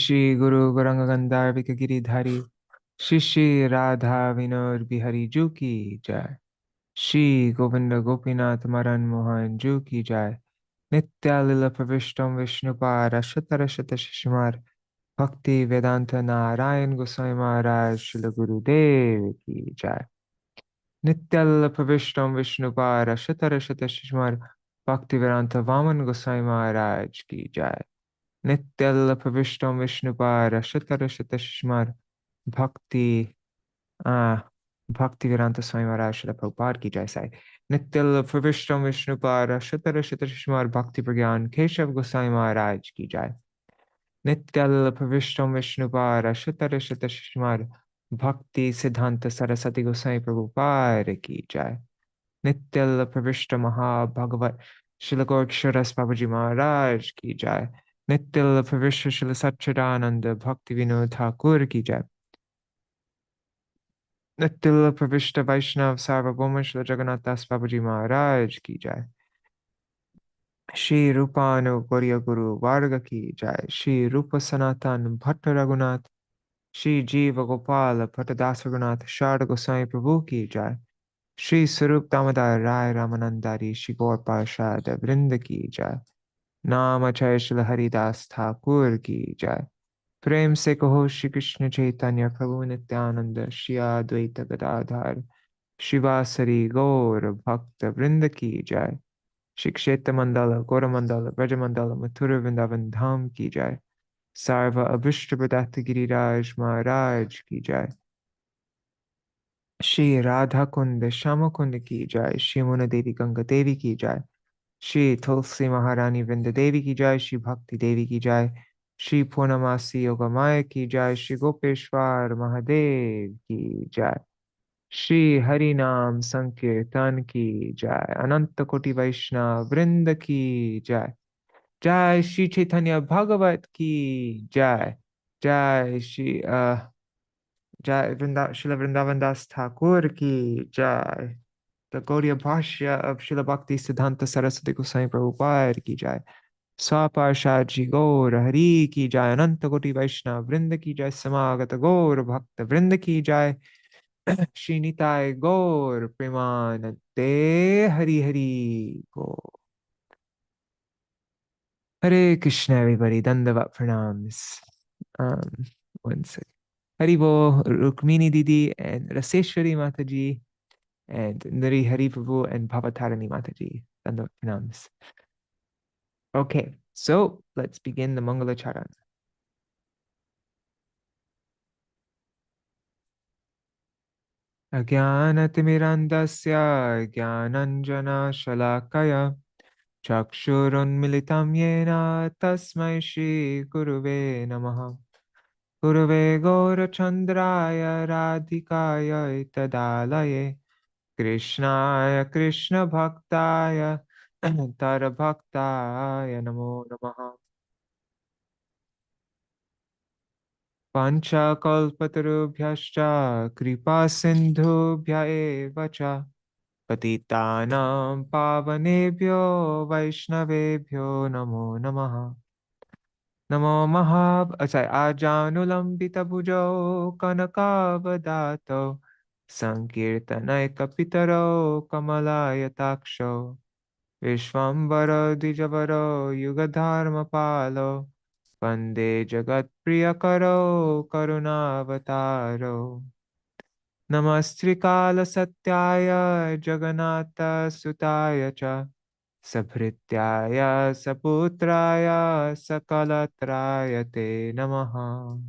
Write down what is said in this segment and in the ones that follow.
श्री गुरु गौरांग गिरिधारी श्री श्री राधा विनोद बिहारी जू की जय। श्री गोविंद गोपीनाथ मदन मोहन जू की जय। नित्यालीला प्रविष्टम विष्णुपाद शतर शत शिशुमार भक्ति वेदांत नारायण गोसाई महाराज श्रील गुरुदेव की जय। नित्यालीला प्रविष्टम विष्णुपाद शतर शत शिशुमार भक्ति वेदांत वामन गोसाई महाराज की जय। नित्यल प्रविष्टम विष्णुपाद शतर शत शिशुमार भक्ति आ भक्ति वेदांत स्वामी महाराज श्रील प्रभुपाद की जय साई। नित्यल प्रविष्टम विष्णुपाद शतर शत शिशुमार भक्ति प्रज्ञान केशव गोसाई महाराज की जय। नित्यल प्रविष्टम विष्णुपाद शतर शत शिशुमार भक्ति सिद्धांत सरस्वती गोसाई प्रभुपाद की जय। नित्यल प्रविष्ट महाभगवत श्रील गौरक्षरस बाबूजी महाराज की जय। नित्यल प्रविष्ट श्रील सच्चिदानंद भक्ति विनोद ठाकुर की जय। नित्यल प्रविष्ट वैष्णव सार्वभौम श्रील जगन्नाथ दास बाबूजी महाराज की जय। श्री रूपानु गौरिय गुरु वर्ग की जय। श्री रूप सनातन भट्ट रघुनाथ श्री जीव गोपाल भट्टदास रघुनाथ शारद गोसाई प्रभु की जय। श्री स्वरूप दामोदर राय रामानंदारी श्री गौर पार्षद वृंद की जय। नाम जय श्री हरिदास ठाकुर की जय। प्रेम से कहो श्री कृष्ण चैतन्य प्रभु नित्यानंद श्री अद्वैत गदाधर शिवासरी गौर भक्त वृंद की जय। श्री क्षेत्र मंडल गौर मंडल ब्रज मंडल मथुर वृंदावन धाम की जय। सर्व अभिष्ट प्रदात गिरिराज महाराज की जय। श्री राधा कुंड श्याम कुंड की जय। श्री मुन देवी गंगा देवी की जय। श्री तुलसी महारानी वृंद देवी की जय। श्री भक्ति देवी की जय। श्री पूर्णमासी योगमाया की जय। श्री गोपेश्वर महादेव की जय। श्री हरि नाम संकीर्तन की जय। अनंत कोटि वैष्णव वृंद की जय। जय श्री चैतन्य भागवत की जय। जय श्री जय श्रील वृंदावन दास ठाकुर की जय। The Gaudiya Bhashya of Srila Bhakti Siddhanta Saraswati Goswami Prabhupada की जय। स्वापार्षद जी गौर हरि की जय। अनंत कोटि वैष्णव वृंद की जय। समागत गौर भक्त वृंद की जय। श्री निताय गौर प्रेमानंदे हरि हरि गो। हरे Krishna everybody, dandavat pranams. Um, one second. Haribo, Rukmini Didi and Raseshwari Mataji and Nari Hari Prabhu and Bhavatarani Mataji. Dandavat pranams. Okay, so let's begin the Mangala Charan. Ajnanatimirandasya Jnananjana Shalakaya Chakshurunmilitam Yena Tasmai Shri Guruve Namaha. Gurave Gaurachandraya Radhikaya Tadalaye Krishnaya Krishna Bhaktaya Tara Bhaktaya Namo Namaha. Pancha Kalpatarubhyascha Kripa Sindhubhya eva cha Patitanam Pavanebhyo Vaishnavebhyo Namo Namaha. Namo Ajanulambita Bhujo Kanakavadato Sankirtanai Kapitaro Kamalaya Vishwambara Dijavaro Yugadharma Palo Vande Jagat Priyakaro Karunavataro Namastrikala Satyaya Jagannatha Sutaya Cha Sabhrityaya Saputraya Sakalatraya Te Namaha.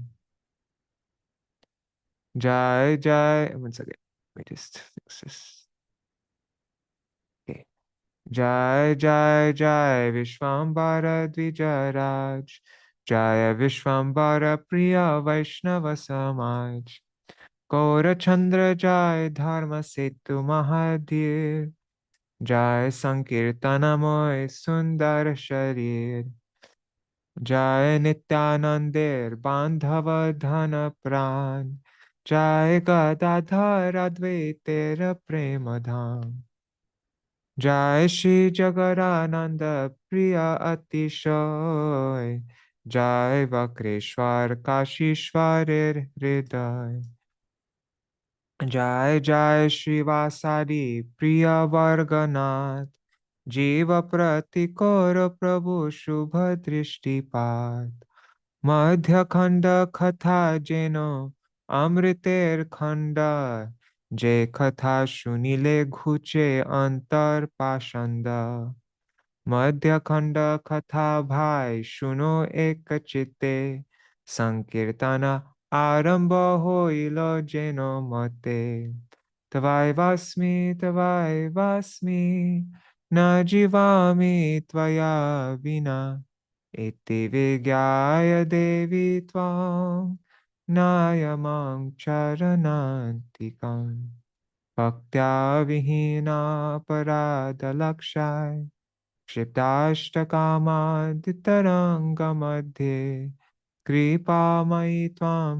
Jai Jai. Once again, let me just fix this. Okay. Jai Jai Jai Vishwambara Dvijaraj Jaya Vishwambara Priya Vaishnava Samaj Gaura Chandra Jai Dharma Setu Mahadir Jai Sankirtana Moy Sundar Sharir Jai Nityanandir Bandhava Dhana Pran Jai Gadadhar Advaitera Premadham Jai Shri Jagarananda Priya Atishoy Jai Vakreshwar Kashishwarir Hriday. Jai Jai Shrivasadi Priya Varganath. Jiva Pratikora Prabhu Shubha Drishtipat. Madhya-khaṇḍa katha jeno amriter khanda. Je katha shunile ghuche antar pashanda. Madhya-khaṇḍa katha bhai shuno ekachite. Sankirtana arambha hoilo jeno mate. Tavai vasmi, na jivami tvaya vina. Iti vigyaya devi tvam, nayamam charanantikam. Bhaktya vihina paradalakshay, क्षिप्ताष्टकामादितरङ्गमध्ये कृपामयि त्वां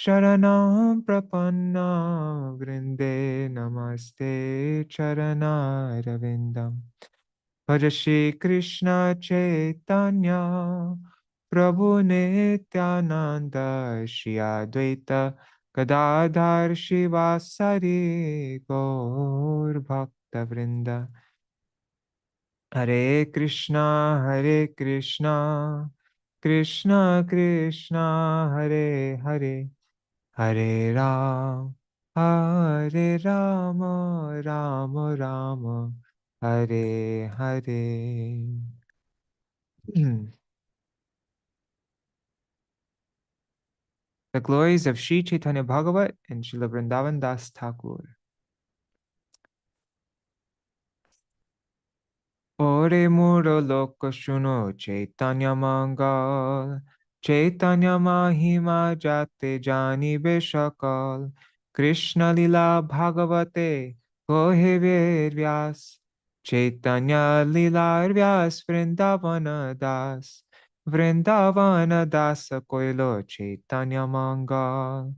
शरणं प्रपन्ना वृन्दे नमस्ते चरणारविन्दं भज श्रीकृष्ण चैतन्य प्रभु Nityanand Shri Advaita Gadadhar शिवासादि गौरभक्तवृन्द Hare Krishna, Krishna Krishna, Hare Hare, Hare Ram, Hare Rama, Rama Rama, Hare Hare. The glories of Śrī Caitanya-bhāgavata and Srila Vrindavan Das Thakur. Ore muro loko shuno Chaitanya Mangal. Chaitanya Mahima Jate Jani Beshakal. Krishna Lila Bhagavate Kohe Ved Vyas. Chaitanya Lila Vyas Vrindavana Das. Vrindavana Das Koilo Chaitanya Mangal.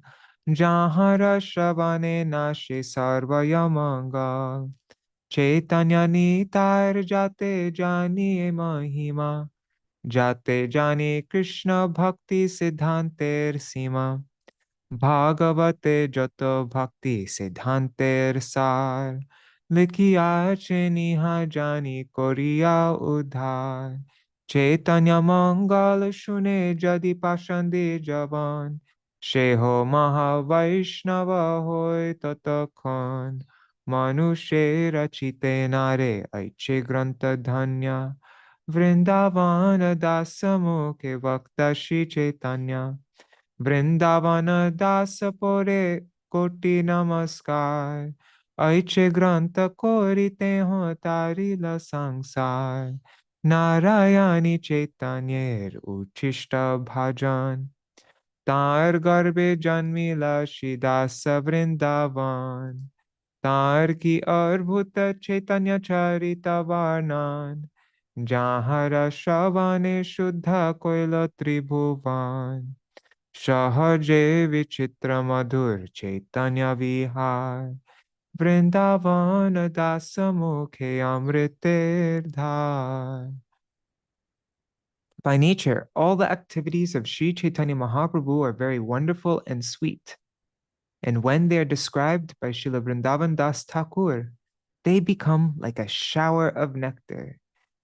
Jahara Shavane Nashe Sarvaya Mangal. चैतन्य नीतार जाते जानिए महिमा जाते जाने कृष्ण भक्ति सिद्धांतेर सीमा भागवते जत भक्ति सिद्धांतेर सार लिखिया निहा जानी कोरिया उद्धार चैतन्य मंगल सुने जदि पाषंदे जवान से हो महावैष्णव होय ततक्षण मनुष्य रचिते नारे ऐचे ग्रंथ धन्य वृंदावन दास मुखे वक्ता श्री चैतन्य वृंदावन दास पोरे कोटि नमस्कार ऐचे ग्रंथ कोरिते हो तारिल संसार नारायणी चैतन्येर उच्छिष्ट भजन तार गर्भे जन्मिला श्रीदास वृंदावन तार की अद्भुत चैतन्य चरित वर्णन जहाँ श्रवणे शुद्ध कोइल त्रिभुवन सहजे विचित्र मधुर चैतन्य विहार वृंदावन दास मुखे अमृतेर धार. By nature, all the activities of Sri Chaitanya Mahaprabhu are very wonderful and sweet. And when they are described by Srila Vrindavan Das Thakur, they become like a shower of nectar.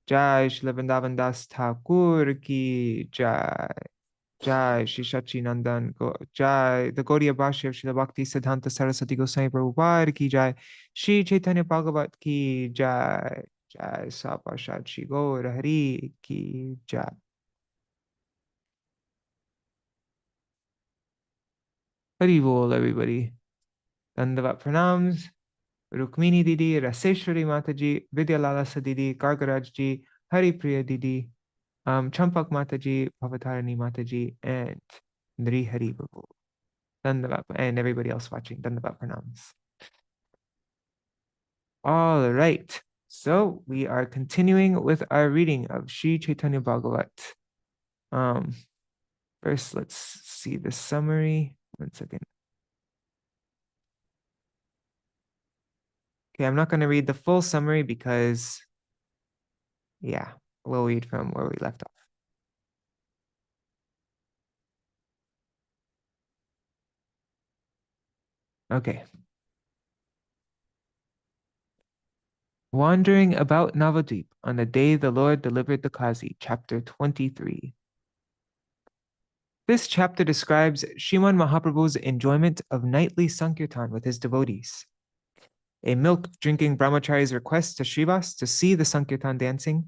Jai Srila Vrindavan Das Thakur ki Jai. Jai Shri Sachinandan Jai. The Gaudiya Bhashya of Srila Bhakti Siddhanta Saraswati Goswami Prabhupada ki Jai. Shri Chaitanya Bhagavat ki Jai. Jai Sapashad Shri Gaur Hari ki Jai. Hari Bol, everybody. Dandavat pranams. Rukmini Didi, Raseshwari Mataji, Vidya Lalasa Didi, Gargaraj Ji, Hari Priya Didi, Champak Mataji, Bhavatarani Mataji, and Nri Hari Babu. Dandavat, and everybody else watching. Dandavat pranams. All right. So we are continuing with our reading of Śrī Caitanya-bhāgavata. First, let's see the summary. 1 second. Okay, I'm not going to read the full summary because, yeah, we'll read from where we left off. Okay. Wandering about Navadvīpa on the day the Lord delivered the Kazi, chapter 23. This chapter describes Sriman Mahaprabhu's enjoyment of nightly Sankirtan with his devotees. A milk-drinking brahmachari's request to Srivas to see the Sankirtan dancing,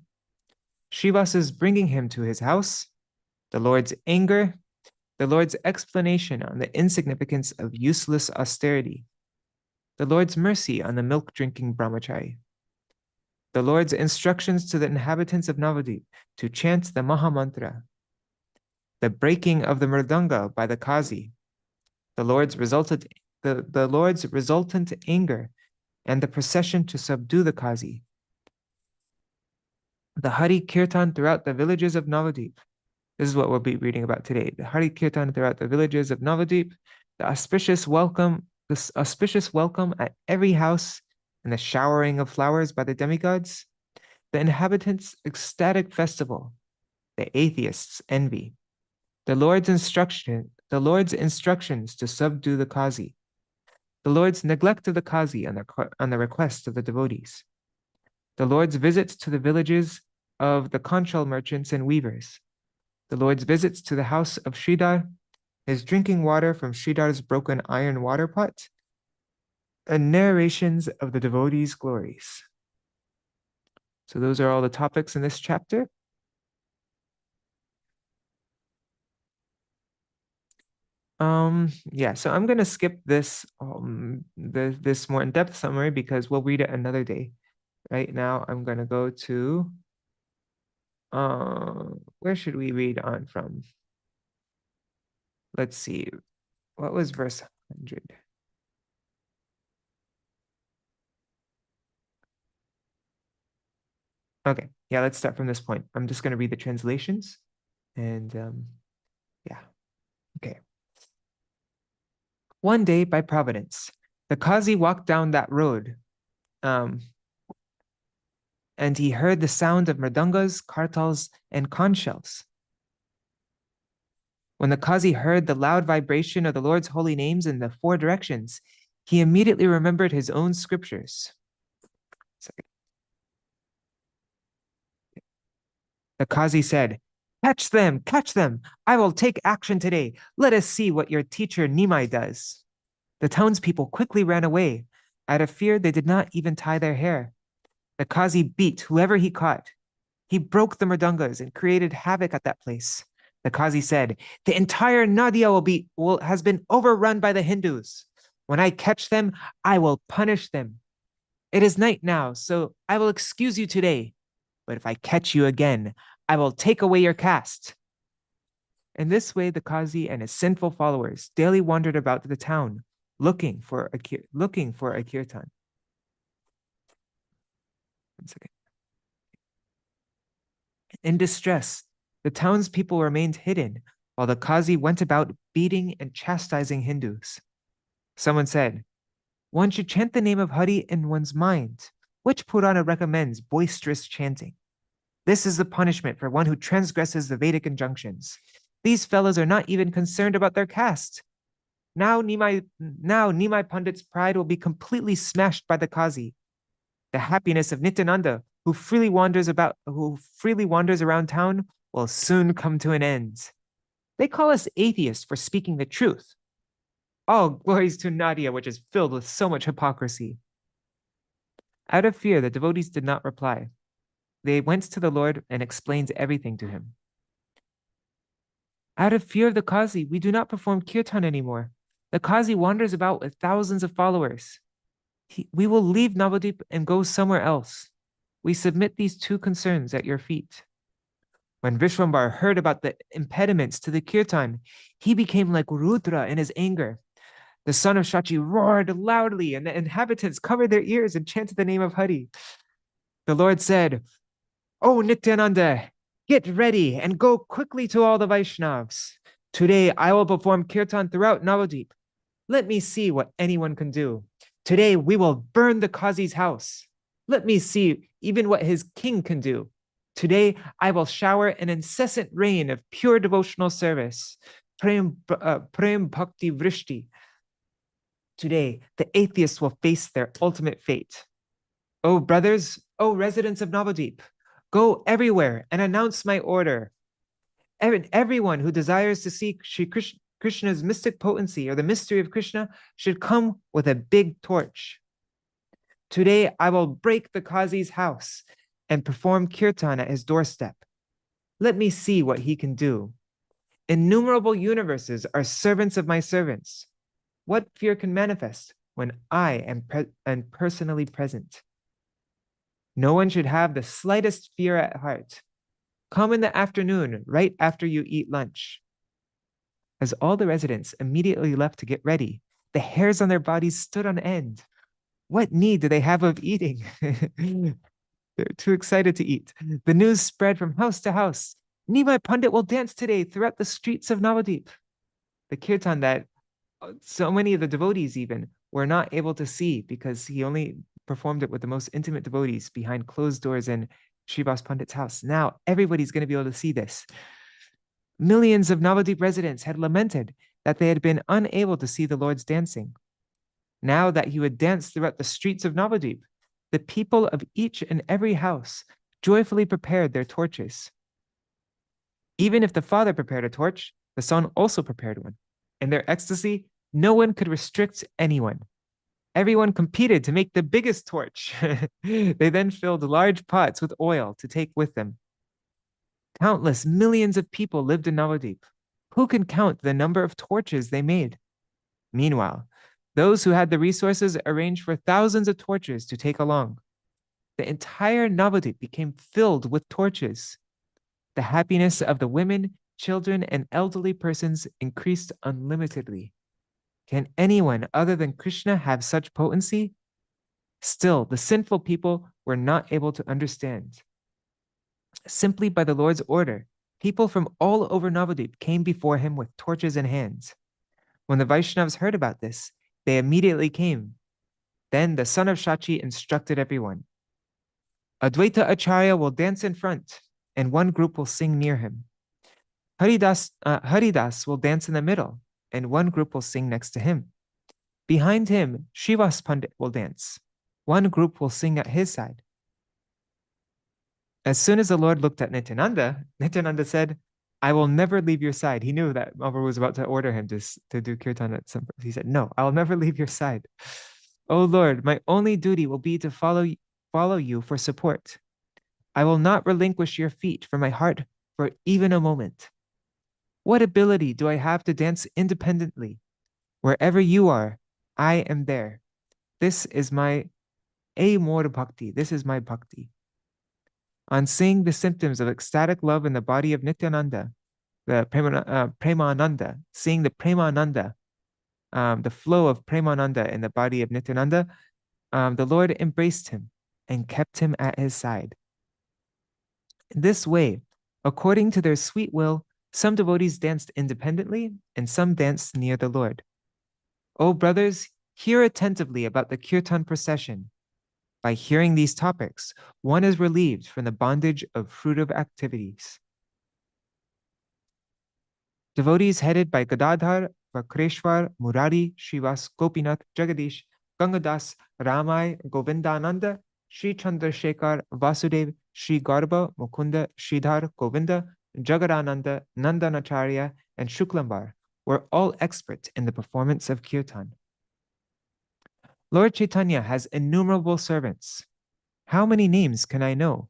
Srivas's bringing him to his house, the Lord's anger, the Lord's explanation on the insignificance of useless austerity, the Lord's mercy on the milk-drinking brahmachari, the Lord's instructions to the inhabitants of Navadvīpa to chant the Mahamantra, the breaking of the mridanga by the Kazi, the Lord's resultant anger, and the procession to subdue the Kazi, the hari-kīrtana throughout the villages of Navadvīpa. This is what we'll be reading about today. The hari-kīrtana throughout the villages of Navadvīpa, the auspicious welcome at every house, and the showering of flowers by the demigods, the inhabitants' ecstatic festival, the atheists' envy, the Lord's instructions to subdue the Kazi, the Lord's neglect of the Kazi on the request of the devotees, the Lord's visits to the villages of the conchal merchants and weavers, the Lord's visits to the house of Sridhar, his drinking water from Sridhar's broken iron water pot, and narrations of the devotees' glories. So those are all the topics in this chapter. Yeah, so I'm going to skip this this more in-depth summary because we'll read it another day. Right now, I'm going to go to where should we read on from? Let's see. What was verse 100? Okay, yeah, let's start from this point. I'm just going to read the translations and yeah, okay. One day, by providence, the Kazi walked down that road and he heard the sound of mridangas, kartals, and conch shells. When the Kazi heard the loud vibration of the Lord's holy names in the four directions, he immediately remembered his own scriptures. The Kazi said, catch them, I will take action today. Let us see what your teacher Nimai does. The townspeople quickly ran away. Out of fear, they did not even tie their hair. The Kazi beat whoever he caught. He broke the mridangas and created havoc at that place. The Kazi said, the entire Nadia has been overrun by the Hindus. When I catch them, I will punish them. It is night now, so I will excuse you today. But if I catch you again, I will take away your caste. In this way, the Kazi and his sinful followers daily wandered about the town, looking for a kirtan. 1 second. In distress, the townspeople remained hidden while the Kazi went about beating and chastising Hindus. Someone said, one should chant the name of Hari in one's mind. Which Purana recommends boisterous chanting? This is the punishment for one who transgresses the Vedic injunctions. These fellows are not even concerned about their caste. Now Nimai Pandit's pride will be completely smashed by the Kazi. The happiness of Nityananda, who freely wanders around town, will soon come to an end. They call us atheists for speaking the truth. All glories to Nadia, which is filled with so much hypocrisy. Out of fear, the devotees did not reply. They went to the Lord and explained everything to him. Out of fear of the Kazi, we do not perform kirtan anymore. The Kazi wanders about with thousands of followers. We will leave Navadvīpa and go somewhere else. We submit these two concerns at your feet. When Vishwambar heard about the impediments to the kirtan, he became like Rudra in his anger. The son of Shachi roared loudly, and the inhabitants covered their ears and chanted the name of Hari. The Lord said, "O Nityananda, get ready and go quickly to all the Vaishnavas. Today I will perform kirtan throughout Navadvīpa. Let me see what anyone can do. Today we will burn the Kazi's house. Let me see even what his king can do. Today I will shower an incessant rain of pure devotional service. Prem Bhakti Vrishti. Today, the atheists will face their ultimate fate. O brothers, O residents of Navadvīpa, go everywhere and announce my order. Everyone who desires to see Krishna's mystic potency or the mystery of Krishna should come with a big torch. Today, I will break the Kazi's house and perform Kirtan at his doorstep. Let me see what he can do. Innumerable universes are servants of my servants. What fear can manifest when I am personally present? No one should have the slightest fear at heart. Come in the afternoon, right after you eat lunch. As all the residents immediately left to get ready, the hairs on their bodies stood on end. What need do they have of eating? They're too excited to eat. The news spread from house to house. Nimai Pandit will dance today throughout the streets of Navadvīpa. The kirtan that so many of the devotees even were not able to see because he only performed it with the most intimate devotees behind closed doors in Srivas Pandit's house. Now everybody's going to be able to see this. Millions of Navadvīpa residents had lamented that they had been unable to see the Lord's dancing. Now that he would dance throughout the streets of Navadvīpa, the people of each and every house joyfully prepared their torches. Even if the father prepared a torch, the son also prepared one. In their ecstasy, no one could restrict anyone. Everyone competed to make the biggest torch. They then filled large pots with oil to take with them. Countless millions of people lived in Navadvīpa. Who can count the number of torches they made? Meanwhile, those who had the resources arranged for thousands of torches to take along. The entire Navadvīpa became filled with torches. The happiness of the women, children, and elderly persons increased unlimitedly. Can anyone other than Krishna have such potency? Still, the sinful people were not able to understand. Simply by the Lord's order, people from all over Navadvīpa came before him with torches in hands. When the Vaishnavas heard about this, they immediately came. Then the son of Shachi instructed everyone. Advaita Acharya will dance in front, and one group will sing near him. Haridas will dance in the middle, and one group will sing next to him. Behind him, Srivas Pandit will dance. One group will sing at his side. As soon as the Lord looked at Nityananda, Nityananda said, I will never leave your side. He knew that Mahaprabhu was about to order him to do kirtan at some point. He said, no, I will never leave your side. Oh Lord, my only duty will be to follow you for support. I will not relinquish your feet from my heart for even a moment. What ability do I have to dance independently? Wherever you are, I am there. This is my amor bhakti. This is my bhakti. On seeing the symptoms of ecstatic love in the body of Nityananda, the Premananda, seeing the Premananda, the flow of Premananda in the body of Nityananda, the Lord embraced him and kept him at his side. In this way, according to their sweet will, some devotees danced independently and some danced near the Lord. O brothers, hear attentively about the kirtan procession. By hearing these topics, one is relieved from the bondage of fruitive activities. Devotees headed by Gadadhar, Vakreshwar, Murari, Srivas, Gopinath, Jagadish, Gangadas, Ramai, Govindananda, Sri Chandrasekhar, Vasudev, Sri Garbha, Mukunda, Sridhar, Govinda, Jagadananda, Nandanacharya, and Shuklambar were all expert in the performance of kirtan. Lord Chaitanya has innumerable servants. How many names can I know?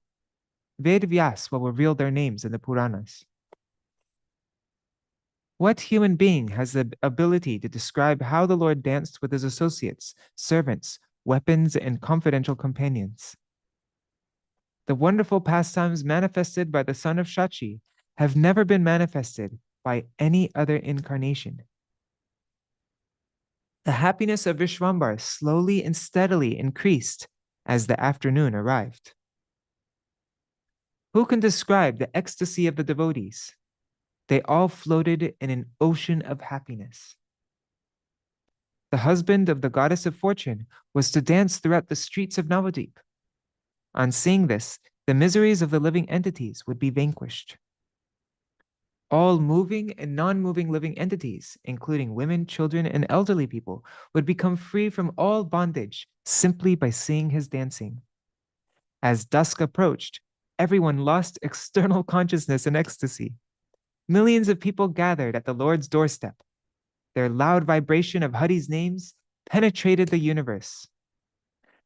Ved Vyas will reveal their names in the Puranas. What human being has the ability to describe how the Lord danced with his associates, servants, weapons, and confidential companions? The wonderful pastimes manifested by the son of Shachi have never been manifested by any other incarnation. The happiness of Vishwambar slowly and steadily increased as the afternoon arrived. Who can describe the ecstasy of the devotees? They all floated in an ocean of happiness. The husband of the goddess of fortune was to dance throughout the streets of Navadvīpa. On seeing this, the miseries of the living entities would be vanquished. All moving and non-moving living entities, including women, children, and elderly people, would become free from all bondage simply by seeing his dancing. As dusk approached, everyone lost external consciousness in ecstasy. Millions of people gathered at the Lord's doorstep. Their loud vibration of Hari's names penetrated the universe.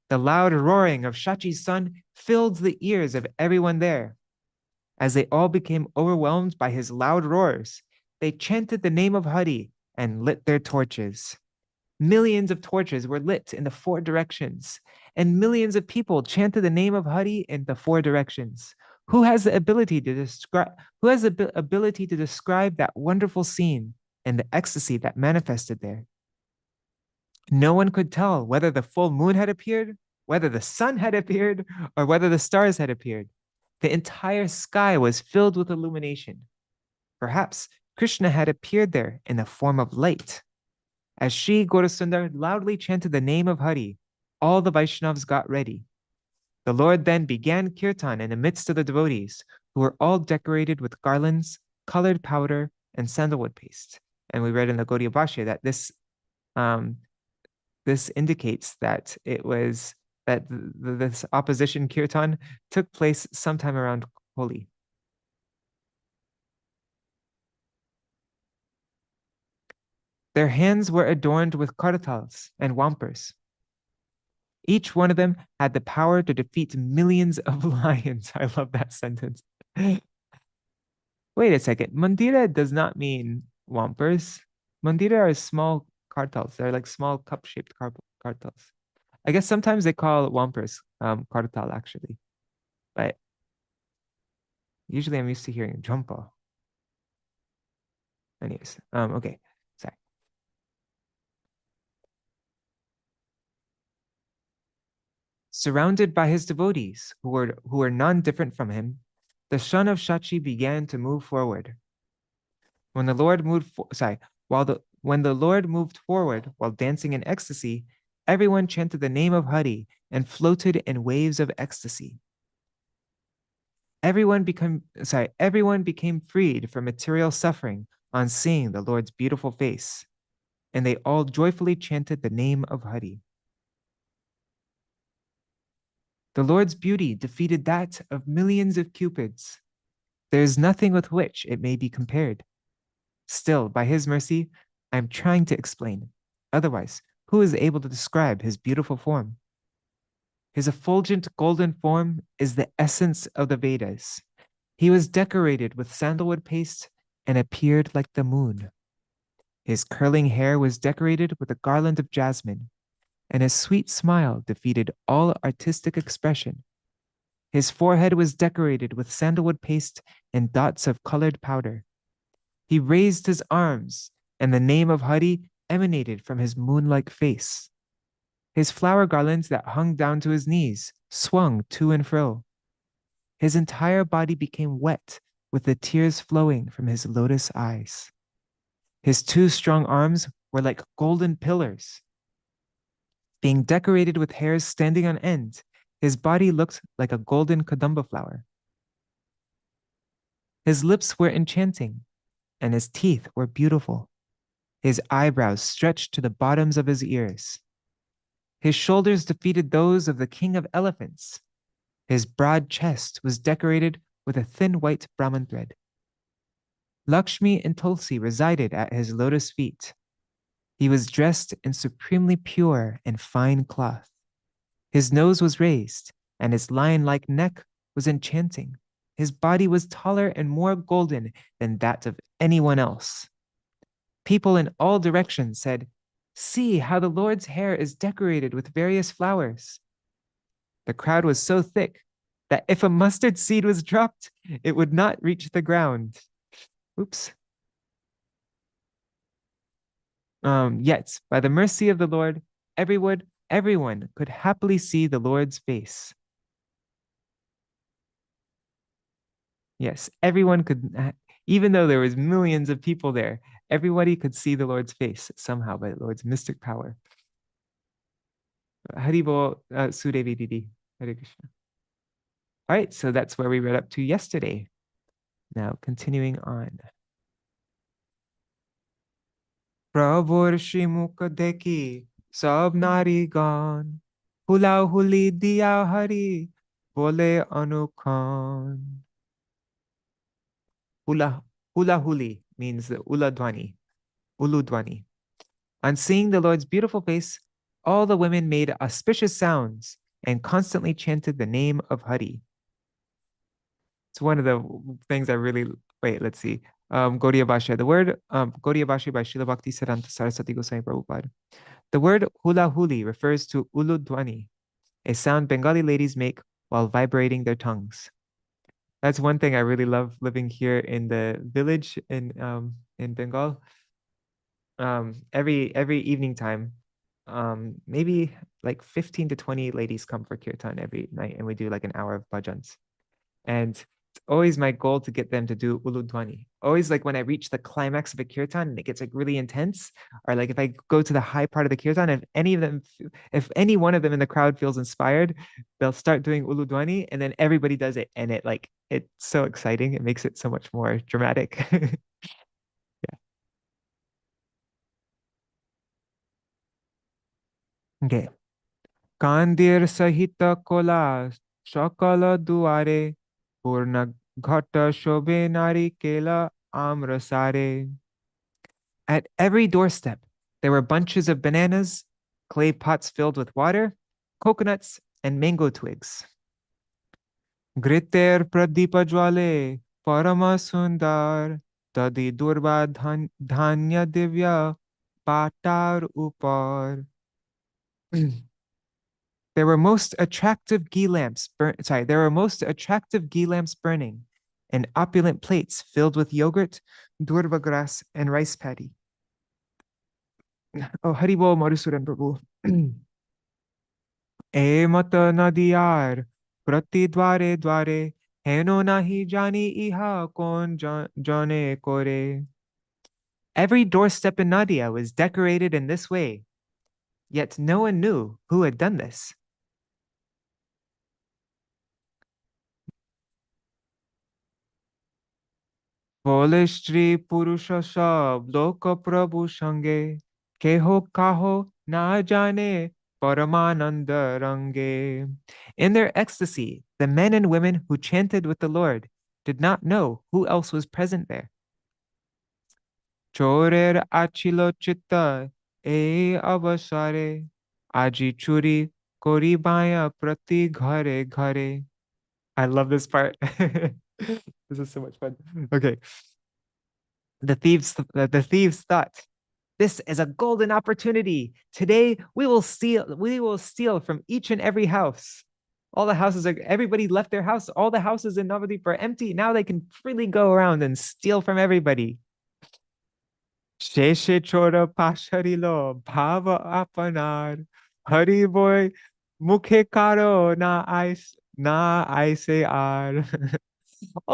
The loud roaring of Shachi's son filled the ears of everyone there. As they all became overwhelmed by his loud roars, they chanted the name of Hari and lit their torches. Millions of torches were lit in the four directions, and millions of people chanted the name of Hari in the four directions. Who has the ability to describe that wonderful scene and the ecstasy that manifested there? No one could tell whether the full moon had appeared, whether the sun had appeared, or whether the stars had appeared. The entire sky was filled with illumination. Perhaps Krishna had appeared there in the form of light. As Sri Gaurasundar loudly chanted the name of Hari, all the Vaishnavas got ready. The Lord then began Kirtan in the midst of the devotees, who were all decorated with garlands, colored powder, and sandalwood paste. And we read in the Gaudiya Bhashya that this indicates that this opposition Kirtan took place sometime around Holi. Their hands were adorned with kartals and wampers. Each one of them had the power to defeat millions of lions. I love that sentence. Wait a second. Mandira does not mean wampers. Mandira are small kartals. They're like small cup-shaped kartals. I guess sometimes they call wampers kartal actually. But usually I'm used to hearing jumpa. Anyways, okay. Sorry. Surrounded by his devotees, who were none different from him, the son of Shachi began to move forward. When the Lord moved, when the Lord moved forward while dancing in ecstasy, everyone chanted the name of Hari and floated in waves of ecstasy. Everyone became freed from material suffering on seeing the Lord's beautiful face, and they all joyfully chanted the name of Hari. The Lord's beauty defeated that of millions of cupids. There is nothing with which it may be compared. Still, by his mercy, I am trying to explain. Otherwise, who is able to describe his beautiful form? His effulgent golden form is the essence of the Vedas. He was decorated with sandalwood paste and appeared like the moon. His curling hair was decorated with a garland of jasmine, and his sweet smile defeated all artistic expression. His forehead was decorated with sandalwood paste and dots of colored powder. He raised his arms, and the name of Hari emanated from his moon-like face. His flower garlands that hung down to his knees swung to and fro. His entire body became wet with the tears flowing from his lotus eyes. His two strong arms were like golden pillars. Being decorated with hairs standing on end, his body looked like a golden kadamba flower. His lips were enchanting, and his teeth were beautiful. His eyebrows stretched to the bottoms of his ears. His shoulders defeated those of the king of elephants. His broad chest was decorated with a thin white Brahman thread. Lakshmi and Tulsi resided at his lotus feet. He was dressed in supremely pure and fine cloth. His nose was raised, and his lion-like neck was enchanting. His body was taller and more golden than that of anyone else. People in all directions said, "See how the Lord's hair is decorated with various flowers." The crowd was so thick that if a mustard seed was dropped, it would not reach the ground. Oops. Yet, by the mercy of the Lord, everyone could happily see the Lord's face. Yes, everyone could, even though there was millions of people there, everybody could see the Lord's face somehow by the Lord's mystic power. Haribo Sudevi Didi. Hare Krishna. All right, so that's where we read up to yesterday. Now, continuing on. प्रभुर श्रीमुख देखी सब नारीगण हुलाहुली दिया हरि बोले अनुखान. Hula huli means the uladwani, uludwani. On seeing the Lord's beautiful face, all the women made auspicious sounds and constantly chanted the name of Hari. It's one of the things I really wait. Let's see. Gaudiya Bhashya. The word Gaudiya Bhashya by Srila Bhakti Siddhanta Saraswati Goswami Prabhupada. The word hula huli refers to uludwani, a sound Bengali ladies make while vibrating their tongues. That's one thing I really love living here in the village in Bengal. Every evening time, maybe like 15 to 20 ladies come for kirtan every night, and we do like an hour of bhajans. And it's always my goal to get them to do uludwani. Always like when I reach the climax of a kirtan and it gets like really intense, or like if I go to the high part of the kirtan, if any one of them in the crowd feels inspired, they'll start doing uludwani, and then everybody does it, and it's so exciting. It makes it so much more dramatic. Yeah. Okay. কান্দির সহিত কোলা সকল দুয়ারে পূর্ণ ঘট শোভে নারিকেলা আম্রসারে. At every doorstep, there were bunches of bananas, clay pots filled with water, coconuts, and mango twigs. ঘৃতের প্রদীপ জ্বালে পরম সুন্দর তদি দুর্বা ধান্য দিব্য পাটার উপর. There were most attractive ghee lamps there were most attractive ghee lamps burning and opulent plates filled with yogurt, durva grass, and rice paddy. Oh, Haribol Madhusudan Prabhu. E mata nadiyar prati dware dware heno nahi jani iha kon jane kore. Every doorstep in Nadia was decorated in this way, yet no one knew who had done this. বলে স্ত্রী পুরুষ সব লোক প্রভু সঙ্গে কেহ কাহ না জানে পরমানন্দ রঙ্গে. In their ecstasy, the men and women who chanted with the Lord did not know who else was present there. চোরের আছিল চিত্ত এই অবসরে আজি চুরি করি বায়া প্রতি ঘরে ঘরে. I love this part. This is so much fun. Okay. The thieves thought, this is a golden opportunity. Today we will steal from each and every house. All the houses everybody left their house. All the houses in Navadvīpa are empty. Now they can freely go around and steal from everybody. শেষে চোরা পাশারিল ভাব আপনার Hari boy মুখে কারো না আইসে আর.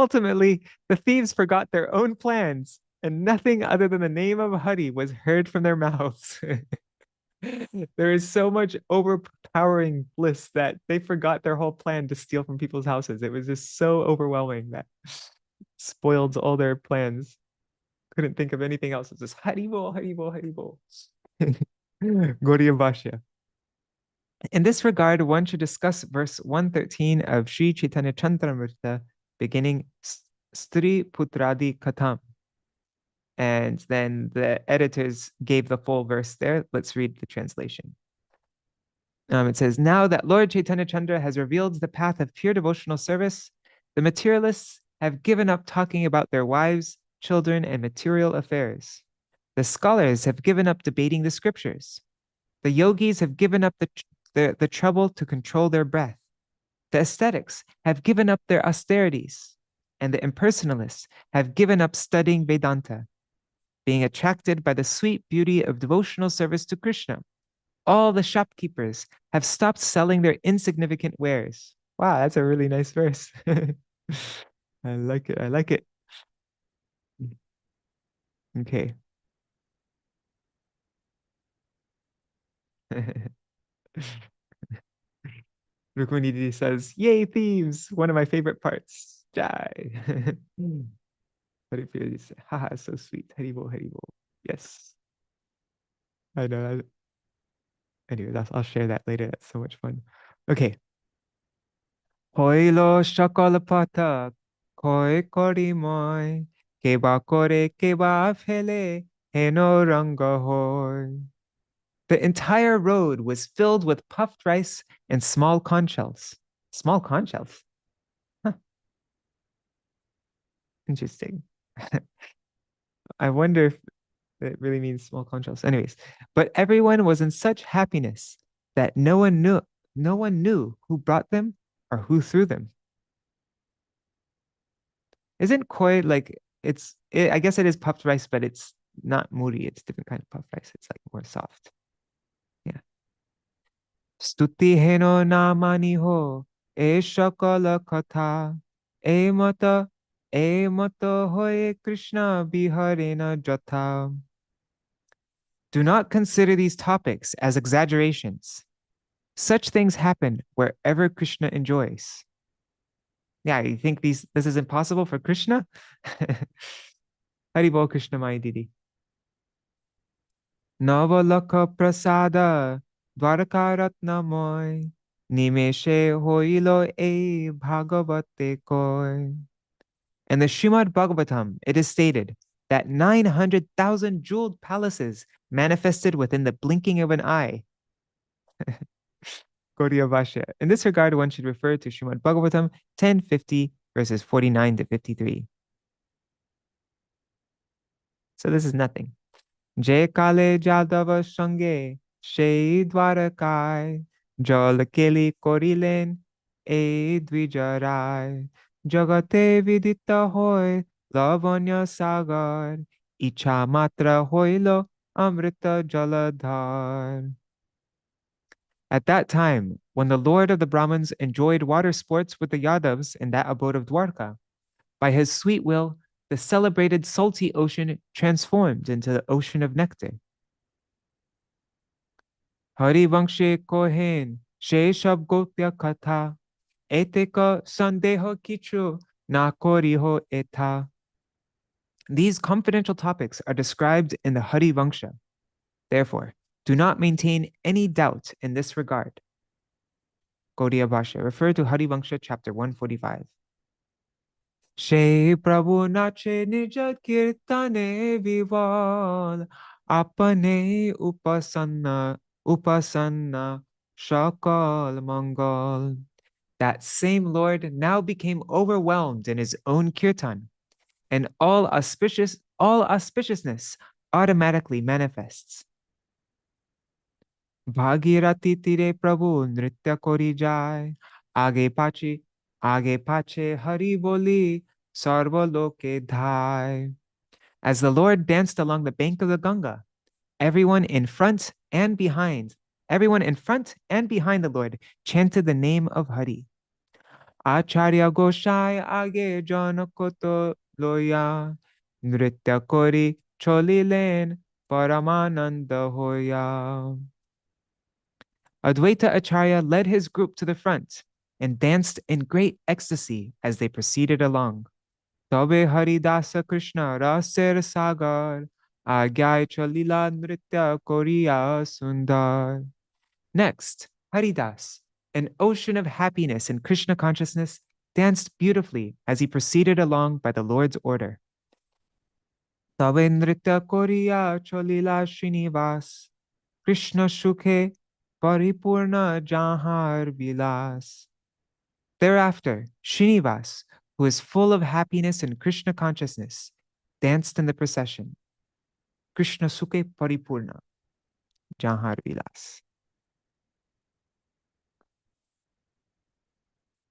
Ultimately, the thieves forgot their own plans, and nothing other than the name of Hari was heard from their mouths. There is so much overpowering bliss that they forgot their whole plan to steal from people's houses. It was just so overwhelming that spoiled all their plans. Couldn't think of anything else. It's just Haribo, Haribo, Haribo. Gaudiya Bhashya. In this regard, one should discuss verse 113 of Śrī Caitanya-bhāgavata, beginning Strī Putradi Katham. And then the editors gave the full verse there. Let's read the translation. It says, now that Lord Chaitanya Chandra has revealed the path of pure devotional service, the materialists have given up talking about their wives, children, and material affairs. The scholars have given up debating the scriptures. The yogis have given up the trouble to control their breath. The ascetics have given up their austerities, and the impersonalists have given up studying Vedanta, being attracted by the sweet beauty of devotional service to Krishna. All the shopkeepers have stopped selling their insignificant wares. Wow, that's a really nice verse. I like it. I like it. Okay. Rukmini says, yay, thieves! One of my favorite parts. Jai. Haha, so sweet. Haribo, Haribo. Yes. I know. Anyway, I'll share that later. That's so much fun. Okay. Hoilo shakalapata koi kori moi keba kore keba fele heno ranga hoy. The entire road was filled with puffed rice and small conch shells. Small conch shells? Huh, interesting. I wonder if it really means small conch shells. Anyways, but everyone was in such happiness that no one knew who brought them or who threw them. Isn't koi like I guess it is puffed rice, but it's not muri. It's different kind of puffed rice. It's like more soft. Yeah. Stuti heno namani ho e shakala katha e mata hoye Krishna biharena jatha. Do not consider these topics as exaggerations. Such things happen wherever Krishna enjoys. Yeah, you think this is impossible for Krishna? Haribol Krishna Mai Didi. Navalakha prasada dwarakaratnamoy nimeshe hoilo e bhagavate koi. In the Srimad Bhagavatam, it is stated that 900,000 jeweled palaces manifested within the blinking of an eye. Gaudiya Bhashya. In this regard, one should refer to Srimad Bhagavatam 1050, verses 49 to 53. So this is nothing. Jai Kale Jadava Sange, Shei Dwarakai, Jal Keli Korilen, E Dvijarai, Jagate Vidita Hoy, Lavanya Sagar, Icha Matra Hoilo, Amrita Jaladhar. At that time, when the Lord of the Brahmins enjoyed water sports with the Yadavs in that abode of Dwarka, by his sweet will, the celebrated salty ocean transformed into the ocean of nectar. Harivangshe kohen, sheshab gopya katha, eteka sandeho kichu, na koriho eta. These confidential topics are described in the Harivangsha. Therefore, do not maintain any doubt in this regard. Gaudiya Bhashya, refer to Harivangsha chapter 145. She Prabhu nache nija kirtane vival, apane upasanna shakal mangal. That same Lord now became overwhelmed in his own kirtan, and all auspiciousness automatically manifests. Bhagirati tire Prabhu nritya kori jai, age pache hari boli sarva loke dhai. As the Lord danced along the bank of the Ganga, everyone in front and behind the Lord chanted the name of Hari. Acharya Goshai age janakoto loya, nritya kori cholilen paramananda hoya. Advaita Acharya led his group to the front and danced in great ecstasy as they proceeded along. Tabe Haridasa Krishna Raser Sagar Agyai Chalila Nritya Koriya Sundar. Next, Haridas, an ocean of happiness and Krishna consciousness, danced beautifully as he proceeded along by the Lord's order. Tabe Nritya Koriya Chalila Srinivas Krishna Shukhe Paripurna Jahar Vilas. Thereafter, Srinivas, who is full of happiness and Krishna consciousness, danced in the procession. Krishna Sukhe Paripurna Jahar Vilas.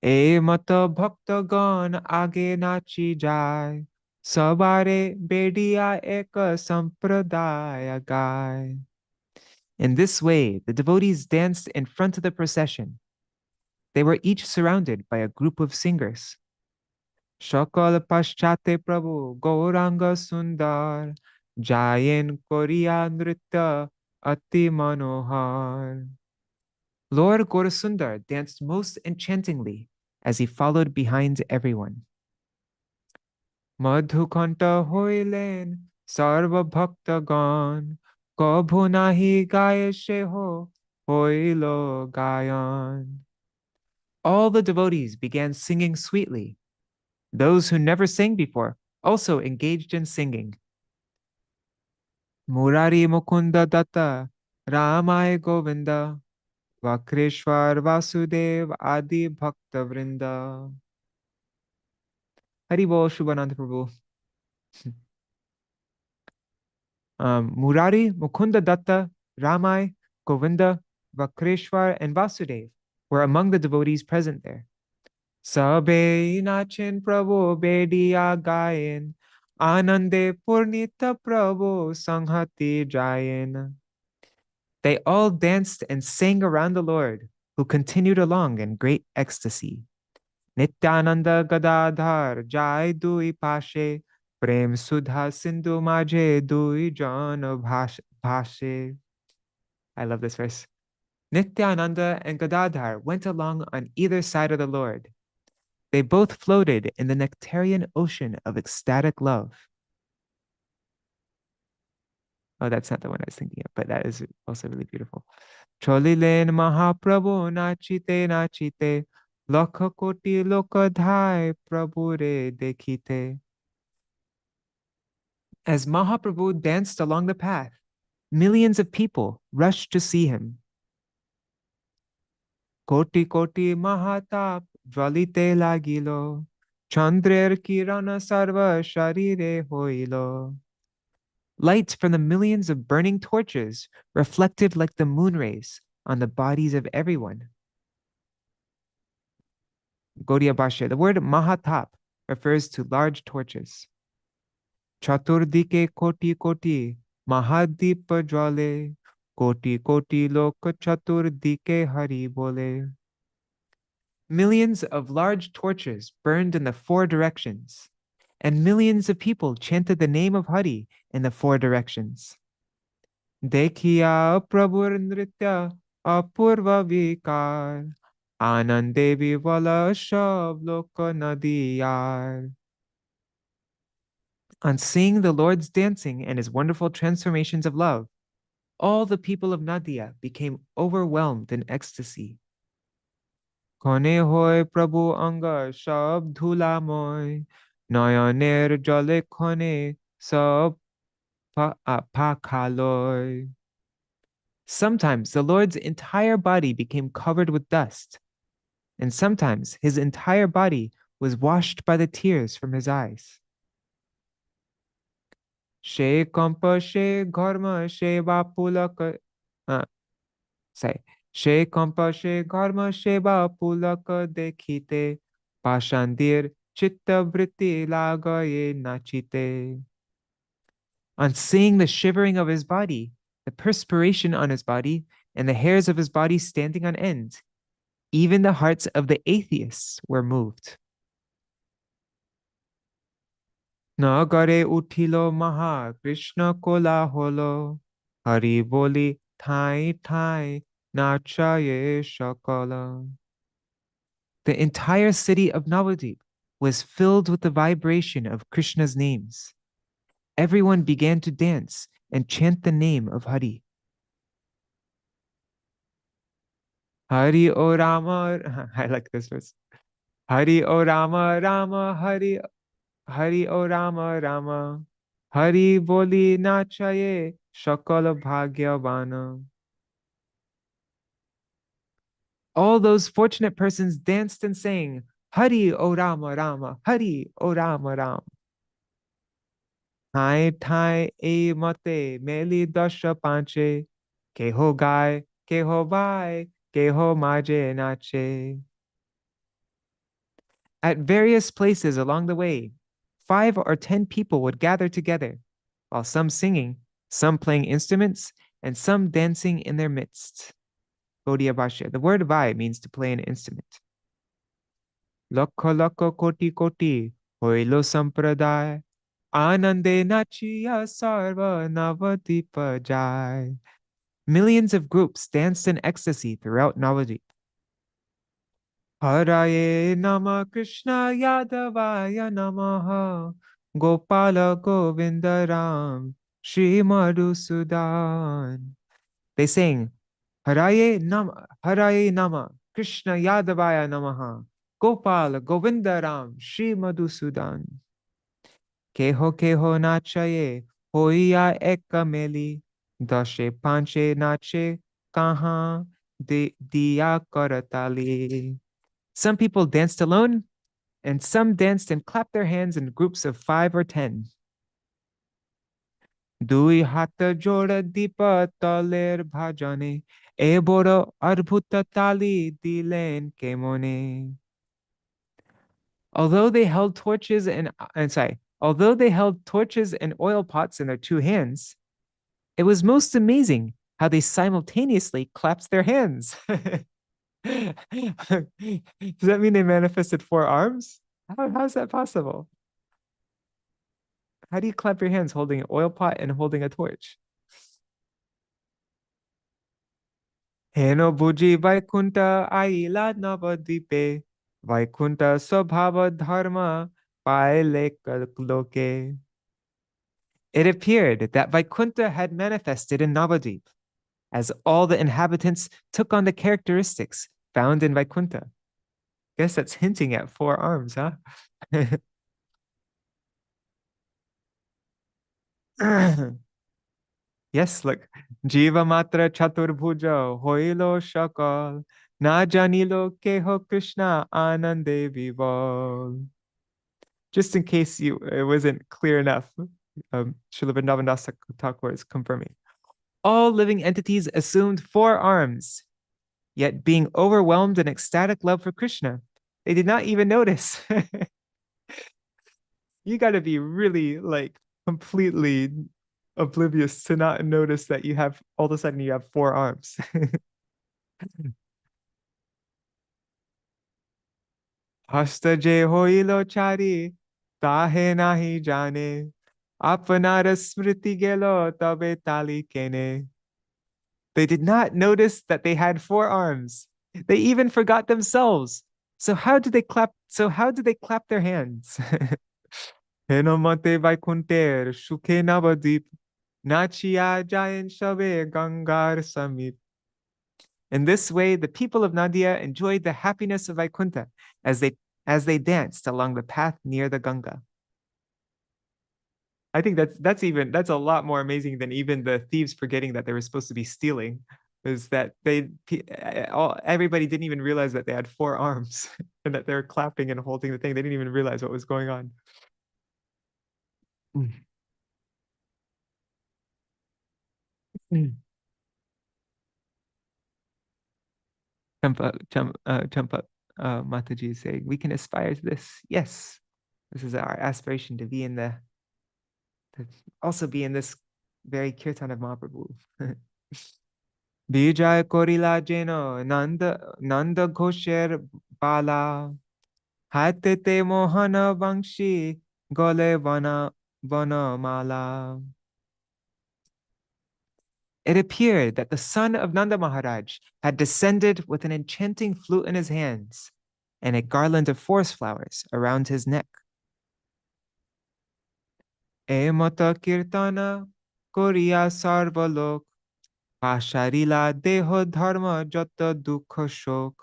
E mata bhaktagan age nachi jai, sabare bediya eka sampradaya gai. In this way, the devotees danced in front of the procession. They were each surrounded by a group of singers. Shakal Pashchate Prabhu Gauranga Sundar Jayen Koriya Nritya Ati Manohar. Lord Gaurasundar danced most enchantingly as he followed behind everyone. Madhukanta Hoilen Sarva Bhaktagan Kobho nahi gaye sheho hoilo gayan. All the devotees began singing sweetly. Those who never sang before also engaged in singing. Murari Mukunda Datta, Ramaya Govinda, Vakreshwar Vasudev Adi Bhakta Vrinda. Hari Bol Shubhananda Prabhu. Murari, Mukunda Datta, Ramai, Govinda, Vakreshwar, and Vasudev were among the devotees present there. Sabe Nachin Prabhu Bediya Gayen, Anande Purnita Prabhu Sanghati Jayen. They all danced and sang around the Lord, who continued along in great ecstasy. Nityananda Gadadhar Jai Dui Pashe, Prem Sudha Sindhu Maje Dui Jana Bhashe. I love this verse. Nityananda and Gadadhar went along on either side of the Lord. They both floated in the nectarian ocean of ecstatic love. Oh, that's not the one I was thinking of, but that is also really beautiful. Cholilen Mahaprabhu nachite nachite, lakha koti lokadhai Prabhu re dekhite. As Mahaprabhu danced along the path, millions of people rushed to see him. Koti koti mahatap jvalite lagilo, chandrer kirana sarva sharire hoilo. Lights from the millions of burning torches reflected like the moon rays on the bodies of everyone. Gaudiya Bhashya, the word mahatap refers to large torches. Chaturdike koti koti mahadeepa jwale, koti koti lok chaturdike hari bole. Millions of large torches burned in the four directions, and millions of people chanted the name of Hari in the four directions. Dekhiya Prabhur Nritya Apurva Vikar, Anande Vivala Shav Loka Nadiyar. On seeing the Lord's dancing and his wonderful transformations of love, all the people of Nadia became overwhelmed in ecstasy. Kone hoy Prabhu anga shab dhula moy, nayaner jale kone sab pakhaloy. Sometimes the Lord's entire body became covered with dust, and sometimes his entire body was washed by the tears from his eyes. She kampa she gharma she bapulak. Say, she kampa she gharma she bapulak dekhite, pashandir chitta vritti lagaye nachite. On seeing the shivering of his body, the perspiration on his body, and the hairs of his body standing on end, even the hearts of the atheists were moved. Nagare utilo maha Krishna kola holo, Hari boli thai thai nachaye shakala. The entire city of Navadvīpa was filled with the vibration of Krishna's names. Everyone began to dance and chant the name of Hari. Hari O Rama, I like this verse. Hari O Rama, Rama Hari, Hari O Rama, Rama, Hari boli nachaye shakala bhagyavana. All those fortunate persons danced and sang, Hari O Rama, Rama, Hari O Rama, Rama. Thai thai e mate meli dasha panche, keho gai, keho vai, keho maje nache. At various places along the way, 5 or 10 people would gather together, while some singing, some playing instruments, and some dancing in their midst. Gaudiya Bhashya. The word vai means to play an instrument. Lakha lakha koti koti, hoilo sampradaya, anande nachiya sarva Navadvīpa jai. Millions of groups danced in ecstasy throughout Navadvīpa. Haraye Nama Krishna Yadavaya Namaha Gopala Govinda Ram Shri Madhusudan. They sang Haraye Nama, Krishna Yadavaya Namaha, Gopal Govinda Ram, Shri Madhusudan. Keho nachaye, hoiya ekameli, dashe panche nache, kaha diya karatali. Some people danced alone, and some danced and clapped their hands in groups of 5 or 10. Dui hata joda dipa taler bhajane, eboro adbhuta tali dilen kemone. Although they held torches although they held torches and oil pots in their two hands, it was most amazing how they simultaneously clapped their hands. Does that mean they manifested 4 arms? How's that possible? How do you clap your hands holding an oil pot and holding a torch? Heno buji vaikunta aila navadvipe, vaikunta swabhava dharma paile loke. It appeared that Vaikuntha had manifested in Navadvīpa, as all the inhabitants took on the characteristics found in Vaikuntha. Guess that's hinting at 4 arms, huh? Yes, look. Jiva matra chaturbhuja hoilo shakal na janilo keho Krishna anande vibol. Just in case it wasn't clear enough, Srila Vrindavan Thakur is confirming. All living entities assumed 4 arms, yet being overwhelmed in ecstatic love for Krishna, they did not even notice. You got to be really like completely oblivious to not notice that you have all of a sudden you have 4 arms. Hasta je hoilo chari, tahe nahi jane, apnar smriti gelo tabe tali kene. They did not notice that they had 4 arms. They even forgot themselves. So how did they clap? So how did they clap their hands? Henomate vaikunter shuke navadip nachia jayan shabe gangar samit. In this way, the people of Nadia enjoyed the happiness of Vaikuntha as they danced along the path near the Ganga. I think that's a lot more amazing than even the thieves forgetting that they were supposed to be stealing. Is that everybody didn't even realize that they had 4 arms and that they were clapping and holding the thing. They didn't even realize what was going on. Champa Mataji is saying, we can aspire to this. Yes, this is our aspiration to also be in this very Kirtan of Mahaprabhu. Vijay Korila Jeno Nanda Ghosher Bala Hatete Mohana Vangshi Gole Vana Mala. It appeared that the son of Nanda Maharaj had descended with an enchanting flute in his hands and a garland of forest flowers around his neck. E mata kirtana Koriya sarvalok Pasharila deho dharma jata dukha shok.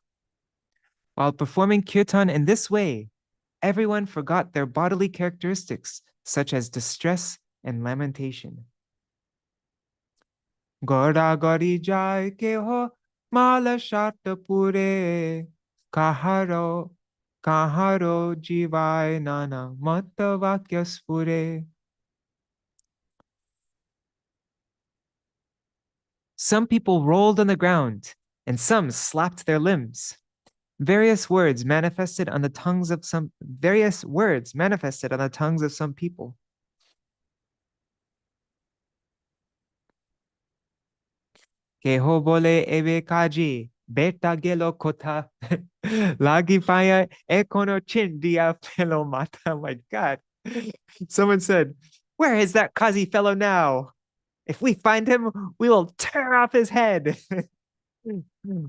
While performing kirtan in this way, everyone forgot their bodily characteristics, such as distress and lamentation. Gora gori jai keho mala shatapure kaharo jivai nana mata vakya spure. Some people rolled on the ground, and some slapped their limbs. Various words manifested on the tongues of some people. Keho bole ebe kaji, beta gelo kota, lagi paya ekono chindia pelo mata. Oh my God. Someone said, where is that Kazi fellow now? If we find him, we will tear off his head.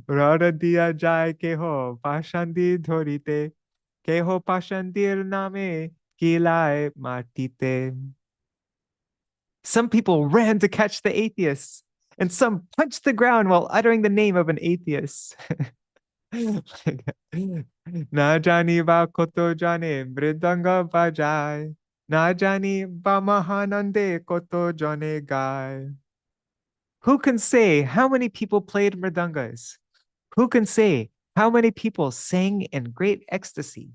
Rara dia jai keho pashandi dhorite, keho pashandir name kilai matite. Some people ran to catch the atheists, and some punched the ground while uttering the name of an atheist. Na jani ba koto jane mridanga bajai. Na jani ba mahanande koto jane gai. Who can say how many people played mridangas? Who can say how many people sang in great ecstasy?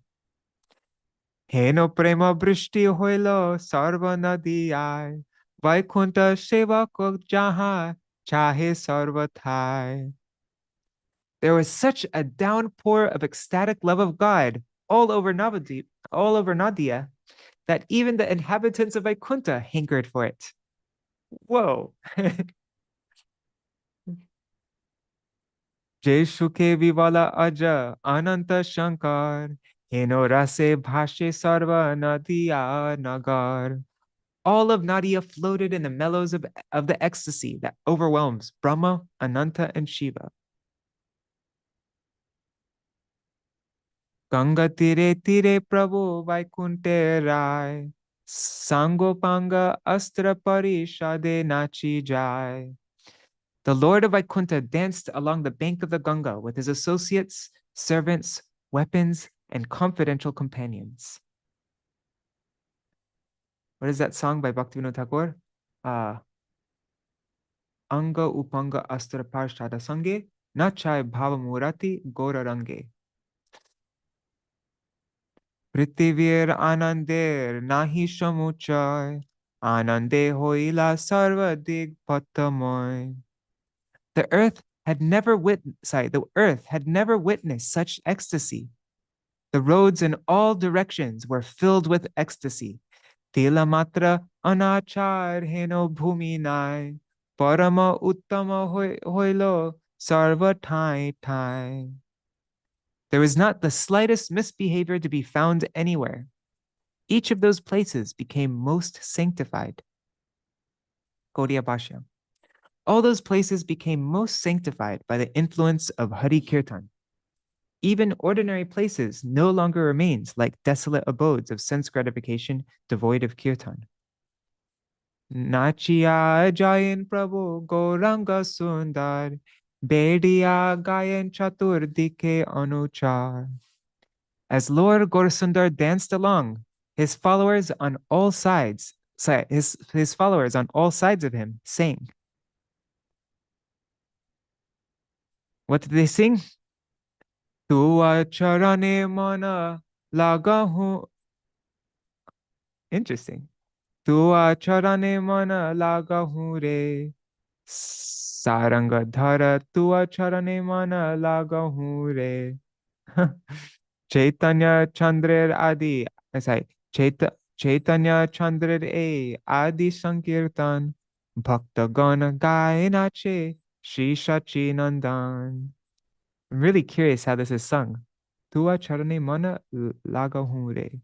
Heno prema brishti hoilo sarva nadiyai. Vaikunta seva ko jaha chahe sarva thai. There was such a downpour of ecstatic love of God all over Navadvīpa, all over Nadia, that even the inhabitants of Vaikunta hankered for it. Whoa. Jai Shuke Vivala Aja Ananta Shankar Heno Rase Bhashe Sarva Nadia Nagar. All of Nadia floated in the mellows of the ecstasy that overwhelms Brahma, Ananta, and Shiva. Ganga Tire Tire Prabhu Vaikunte Rai Sangopanga Astra Parishade Nachi Jai. The Lord of Vaikunta danced along the bank of the Ganga with his associates, servants, weapons, and confidential companions. What is that song by Bhaktivinoda Thakur? Anga Upanga Astra Parshada Sange, Nachai Bhavamurati Gora Range. Prithivir Anandir Nahi Shamuchai, Anande Hoila Sarva Dig Patamoy. The earth had never witnessed such ecstasy. The roads in all directions were filled with ecstasy. Tila matra anachar heno bhumi nai, parama uttama hoilo sarva thai thai. There was not the slightest misbehavior to be found anywhere. Each of those places became most sanctified. Gaudiya Bhashya. All those places became most sanctified by the influence of hari-kīrtana. Even ordinary places no longer remains like desolate abodes of sense gratification devoid of kirtan. Nachiya jayan prabhu goranga sundar, bediya gayan chatur dike anuchar. As Lord Gaurasundar danced along, his followers on all sides of him sang. What did they sing? Tua charane mana lagahu. Interesting. Tua charane mana lagahu re. Saranga dhara tua charane mana lagahu re. Chaitanya Chandrer Adi. Sorry. Chaitanya Chandrer A Adi Sankirtan. Bhakta Gana Gainache Shri Shachi Nandan. I'm really curious how this is sung. Tua charane mana lagahu re.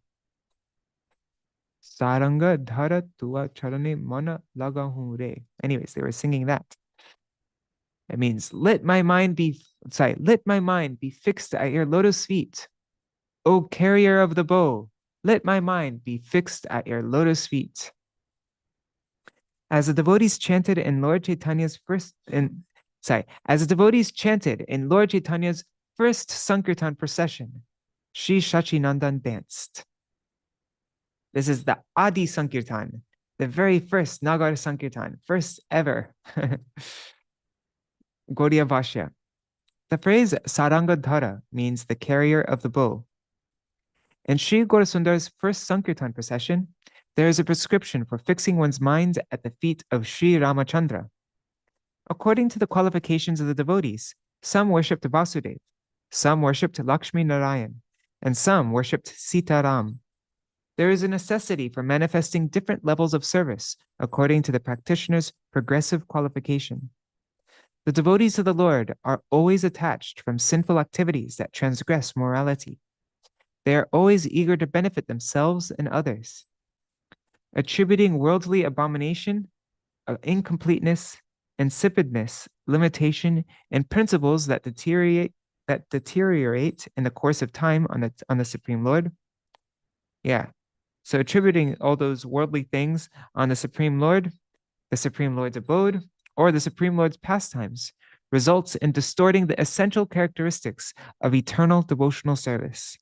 Saranga dhara tua charane mana lagahu re. Anyways, they were singing that. It means let my mind be fixed at your lotus feet. O carrier of the bow, let my mind be fixed at your lotus feet. As the devotees chanted in Lord Chaitanya's first Sankirtan procession, Shri Shachinandan danced. This is the Adi Sankirtan, the very first Nagar Sankirtan, first ever. Gaudiya Bhashya. The phrase Saranga Dhara means the carrier of the bow. In Sri Gaurasundar's first Sankirtan procession, there is a prescription for fixing one's mind at the feet of Sri Ramachandra. According to the qualifications of the devotees, some worshipped Vasudev, some worshipped Lakshmi Narayan, and some worshipped Sita Ram. There is a necessity for manifesting different levels of service according to the practitioner's progressive qualification. The devotees of the Lord are always attached from sinful activities that transgress morality. They are always eager to benefit themselves and others. Attributing worldly abomination, incompleteness, insipidness, limitation, and principles that deteriorate in the course of time on the Supreme Lord. Yeah. So attributing all those worldly things on the Supreme Lord the Supreme Lord's abode, or the Supreme Lord's pastimes, results in distorting the essential characteristics of eternal devotional service.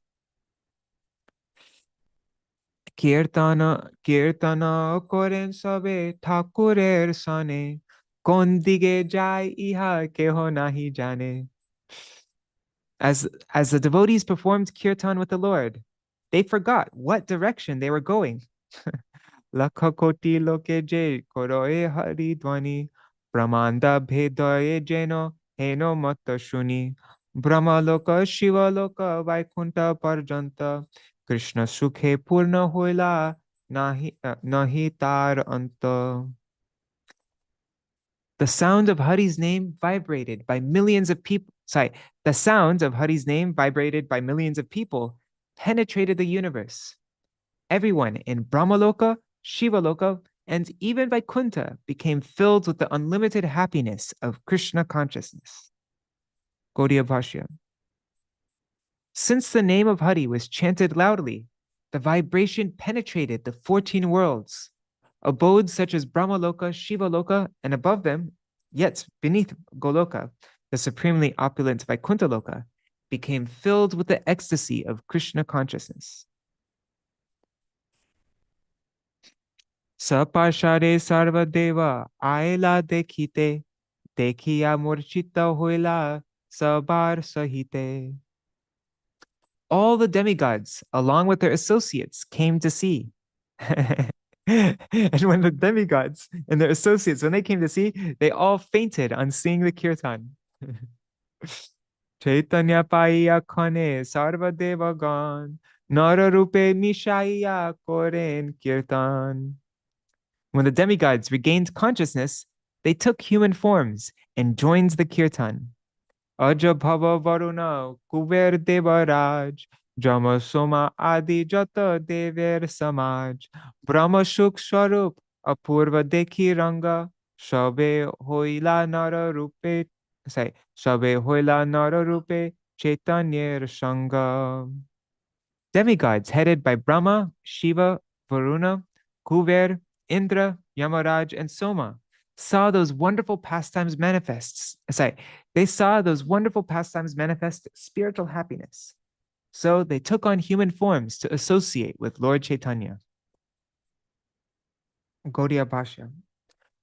Kirtana koren sabe Thakurer sane, kon dige jai iha keho nahi jane. As the devotees performed kirtan with the Lord, they forgot what direction they were going. Lakha koti loke je koroe hari dwani, brahmanda bhedoye jeno heno matta shuni, brahma loka shiva loka vaikunta parjanta, Krishna sukhe purna hoila nahi tar anta. The sound of Hari's name vibrated by millions of people. The sound of Hari's name vibrated by millions of people penetrated the universe. Everyone in Brahmaloka, Shivaloka, and even Vaikuntha became filled with the unlimited happiness of Krishna consciousness. Gaudiya Bhashya. Since the name of Hari was chanted loudly, the vibration penetrated the 14 worlds. Abodes such as Brahmaloka, Shivaloka, and above them, yet beneath Goloka, the supremely opulent Vaikuntha Loka, became filled with the ecstasy of Krishna consciousness. Sapashare sarva deva aela dekhite, dekhiya murchita hoila sabar sahite. All the demigods, along with their associates, came to see. And when the demigods and their associates, when they came to see, they all fainted on seeing the kirtan. Chaitanya paiya khane sarva devagan, nara rupe mishaiya koren kirtan. When the demigods regained consciousness, they took human forms and joined the kirtan. Aja bhava varuna kuber devaraj, Jama soma adi jata dever samaj, Brahma shuk swarup apurva dekhi ranga, Shabe hoila nara rupe, Shabe hoila nara rupe chaitanya sangha. Demigods headed by Brahma, Shiva, Varuna, Kuber, Indra, Yamaraj, and Soma saw those wonderful pastimes manifest. They saw those wonderful pastimes manifest spiritual happiness. So they took on human forms to associate with Lord Chaitanya. Gaudiya Bhashya.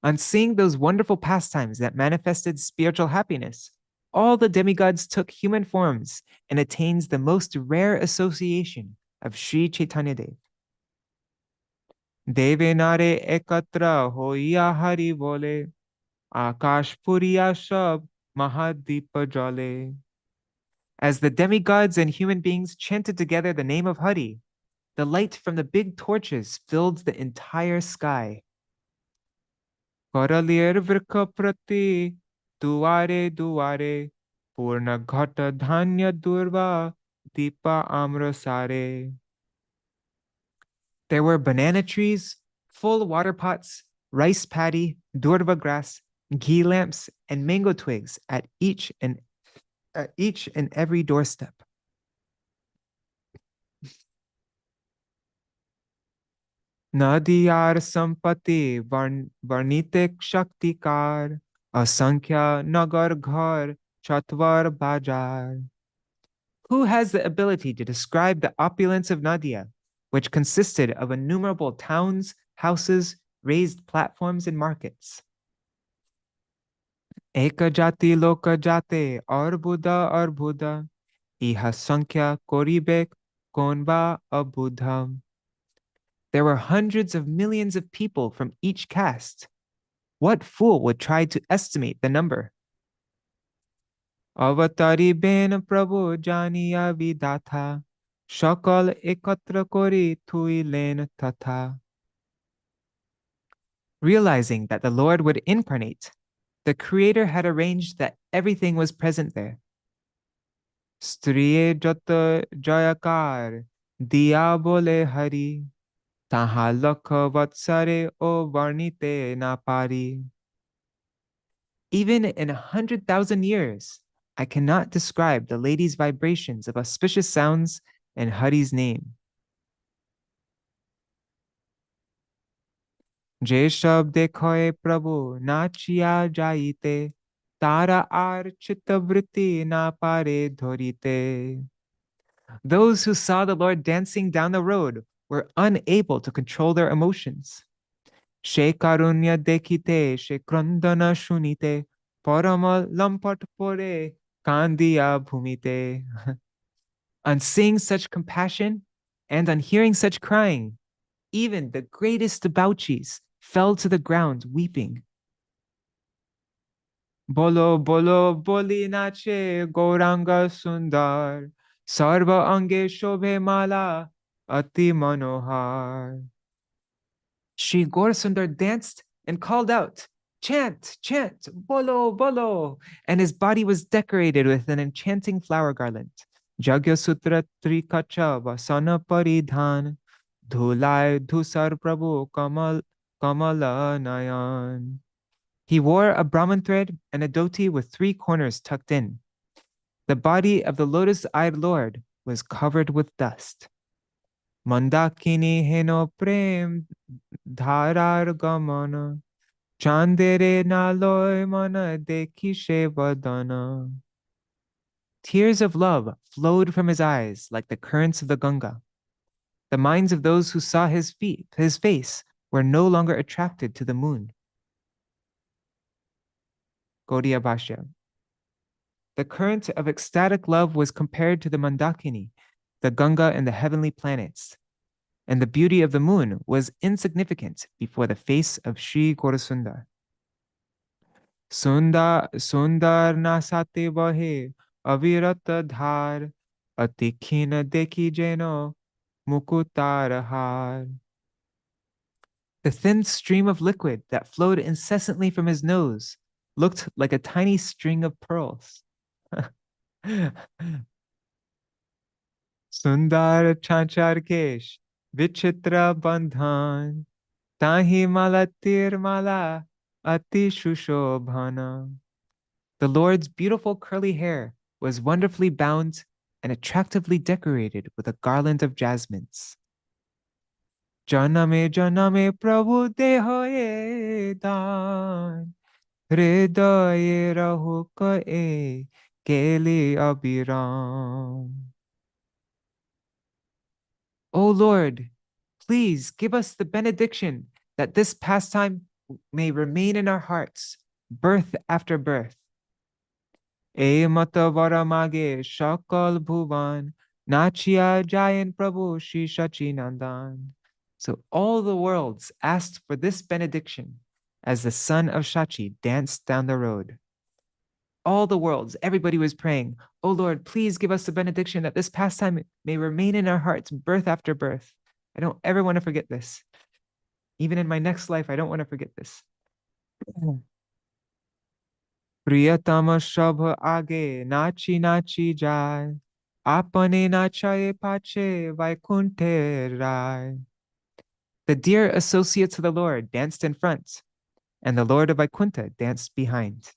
On seeing those wonderful pastimes that manifested spiritual happiness, all the demigods took human forms and attained the most rare association of Śrī Caitanya-dev. Deve nare ekatra hoiya hari bole, Akash puriya shab Mahadvipa jale. As the demigods and human beings chanted together the name of Hari, the light from the big torches filled the entire sky. Karalir vrka prati duare duare, Purna ghata dhanya durva Deepa amra sare. There were banana trees, full water pots, rice paddy, durva grass, ghee lamps, and mango twigs at each and every doorstep. Nadiyar sampati varnitek shaktikar, asankhya nagar ghar chatwar bajar. Who has the ability to describe the opulence of Nadia, which consisted of innumerable towns, houses, raised platforms, and markets? Eka jati loka jate arbuda, iha sankhya koribek konba abudham. There were hundreds of millions of people from each caste. What fool would try to estimate the number? Avatari ben prabhu janiya vidatha, shakal ekatra kori thui len tatha. Realizing that the Lord would incarnate, the Creator had arranged that everything was present there. Striye jata jayakar, diya bole hari, taha lakha vatsare o varnite na pari. Even in 100,000 years, I cannot describe the lady's vibrations of auspicious sounds and Hari's name. Je shab dekhoe Prabhu nachiya jaite, tara ar chittavriti na pare dhorite. Those who saw the Lord dancing down the road were unable to control their emotions. She karunya dekite, she krandana shunite, parama lampat pore, kandiya bhumite. On seeing such compassion and on hearing such crying, even the greatest debauchees fell to the ground weeping. Bolo bolo boli nache Gauranga Sundar, Sarva ange shobhe mala ati manohar. Shri Gaurasundar danced and called out, "Chant, chant, bolo, bolo," and his body was decorated with an enchanting flower garland. Jagya Sutra Trikacha Vasana Paridhan, Dhulai Dhusar Prabhu Kamala Nayan. He wore a Brahman thread and a dhoti with 3 corners tucked in. The body of the lotus-eyed Lord was covered with dust. Mandakini heno prem dharar gamana, chandere naloy mana dekhi shevadana. Tears of love flowed from his eyes like the currents of the Ganga. The minds of those who saw his face, were no longer attracted to the moon. Gaudiya Bhashya. The current of ecstatic love was compared to the Mandakini, the Ganga and the heavenly planets, and the beauty of the moon was insignificant before the face of Sri Gaurasundar. Sundar nasate bahe avirata dhar, atikhina dekhi jeno mukutar har. The thin stream of liquid that flowed incessantly from his nose looked like a tiny string of pearls. Sundar chanchar kesh, vichitra bandhan, tahi malatir mala ati shushobhana. The Lord's beautiful curly hair was wonderfully bound and attractively decorated with a garland of jasmines. Janame janame prabhu dehoye dan, hridaye rahu kae keli abiram. O Lord, please give us the benediction that this pastime may remain in our hearts, birth after birth. E mata varamage shakal bhuvan, nachia jayan prabhu Shri Shachinandan. So all the worlds asked for this benediction as the son of Shachi danced down the road. All the worlds, everybody was praying, "Oh Lord, please give us the benediction that this pastime may remain in our hearts, birth after birth." I don't ever want to forget this. Even in my next life, I don't want to forget this. Priyatama Shabha Age Nachi Nachi Jai, Apane Nachaye Pache Vaikunte Rai. The dear associates of the Lord danced in front, and the Lord of Vaikunta danced behind.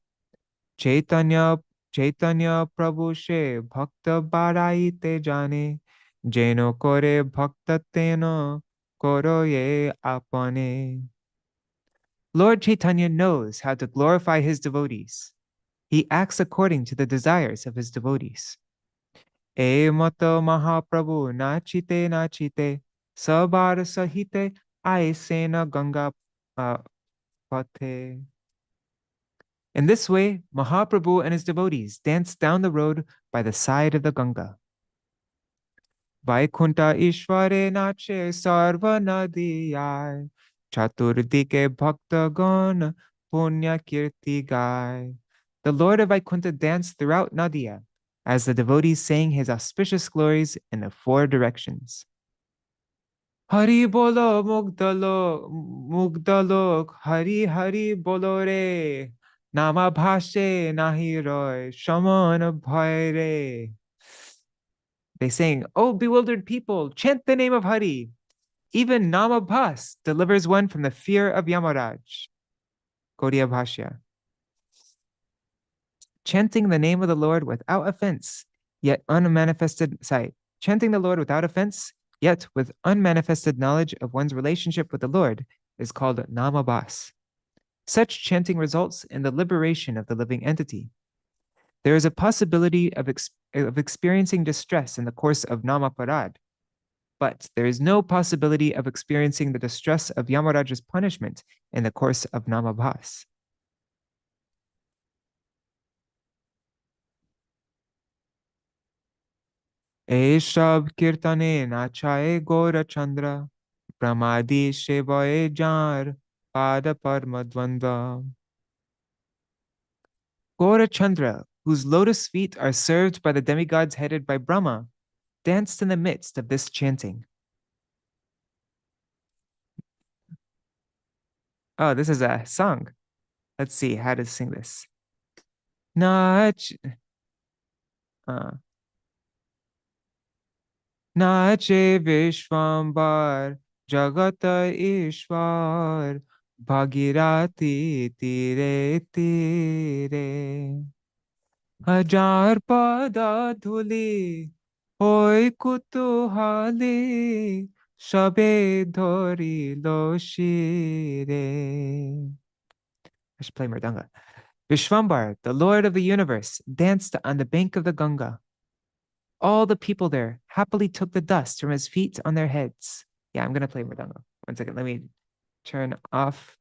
Chaitanya Prabhu she bhakta barai te jane, jeno kore bhakta teno koro ye apane. Lord Chaitanya knows how to glorify his devotees. He acts according to the desires of his devotees. E mata Mahaprabhu nachite nachite, sabar sahite aisena ganga pate. In this way, Mahaprabhu and his devotees danced down the road by the side of the Ganga. Vaikunta Ishvare Nache Sarva Nadiyai, Chaturdike Bhaktagon Punya Kirti Gai. The Lord of Vaikunta danced throughout Nadia as the devotees sang his auspicious glories in the 4 directions. Hari bolo mugdalok, Hari Hari bolo re, Nama bhashe nahi roy, shaman bhaire. They sang, "Oh bewildered people, chant the name of Hari. Even Nama Bhas delivers one from the fear of Yamaraj." Gaudiya Bhashya. Chanting the name of the Lord without offense, yet unmanifested sight. Chanting the Lord without offense, yet with unmanifested knowledge of one's relationship with the Lord, is called namabhas. Such chanting results in the liberation of the living entity. There is a possibility of experiencing distress in the course of namaparad, but there is no possibility of experiencing the distress of Yamaraja's punishment in the course of namabhas. Eshab kirtane nachaye gora chandra, pramadi shevaye jar, pada parmadvandva. Gora Chandra, whose lotus feet are served by the demigods headed by Brahma, danced in the midst of this chanting. Oh, this is a song. Let's see how to sing this. Nach, Nache Vishwambar, Jagata Ishwar, Bhagirati Tire Tire. Hajar pada dhuli, hoy kutuhali, shabe dhori lo shire. I should play Mridanga. Vishwambar, the Lord of the universe, danced on the bank of the Ganga. All the people there happily took the dust from his feet on their heads. Yeah, I'm going to play Mridanga. 1 second. Let me turn off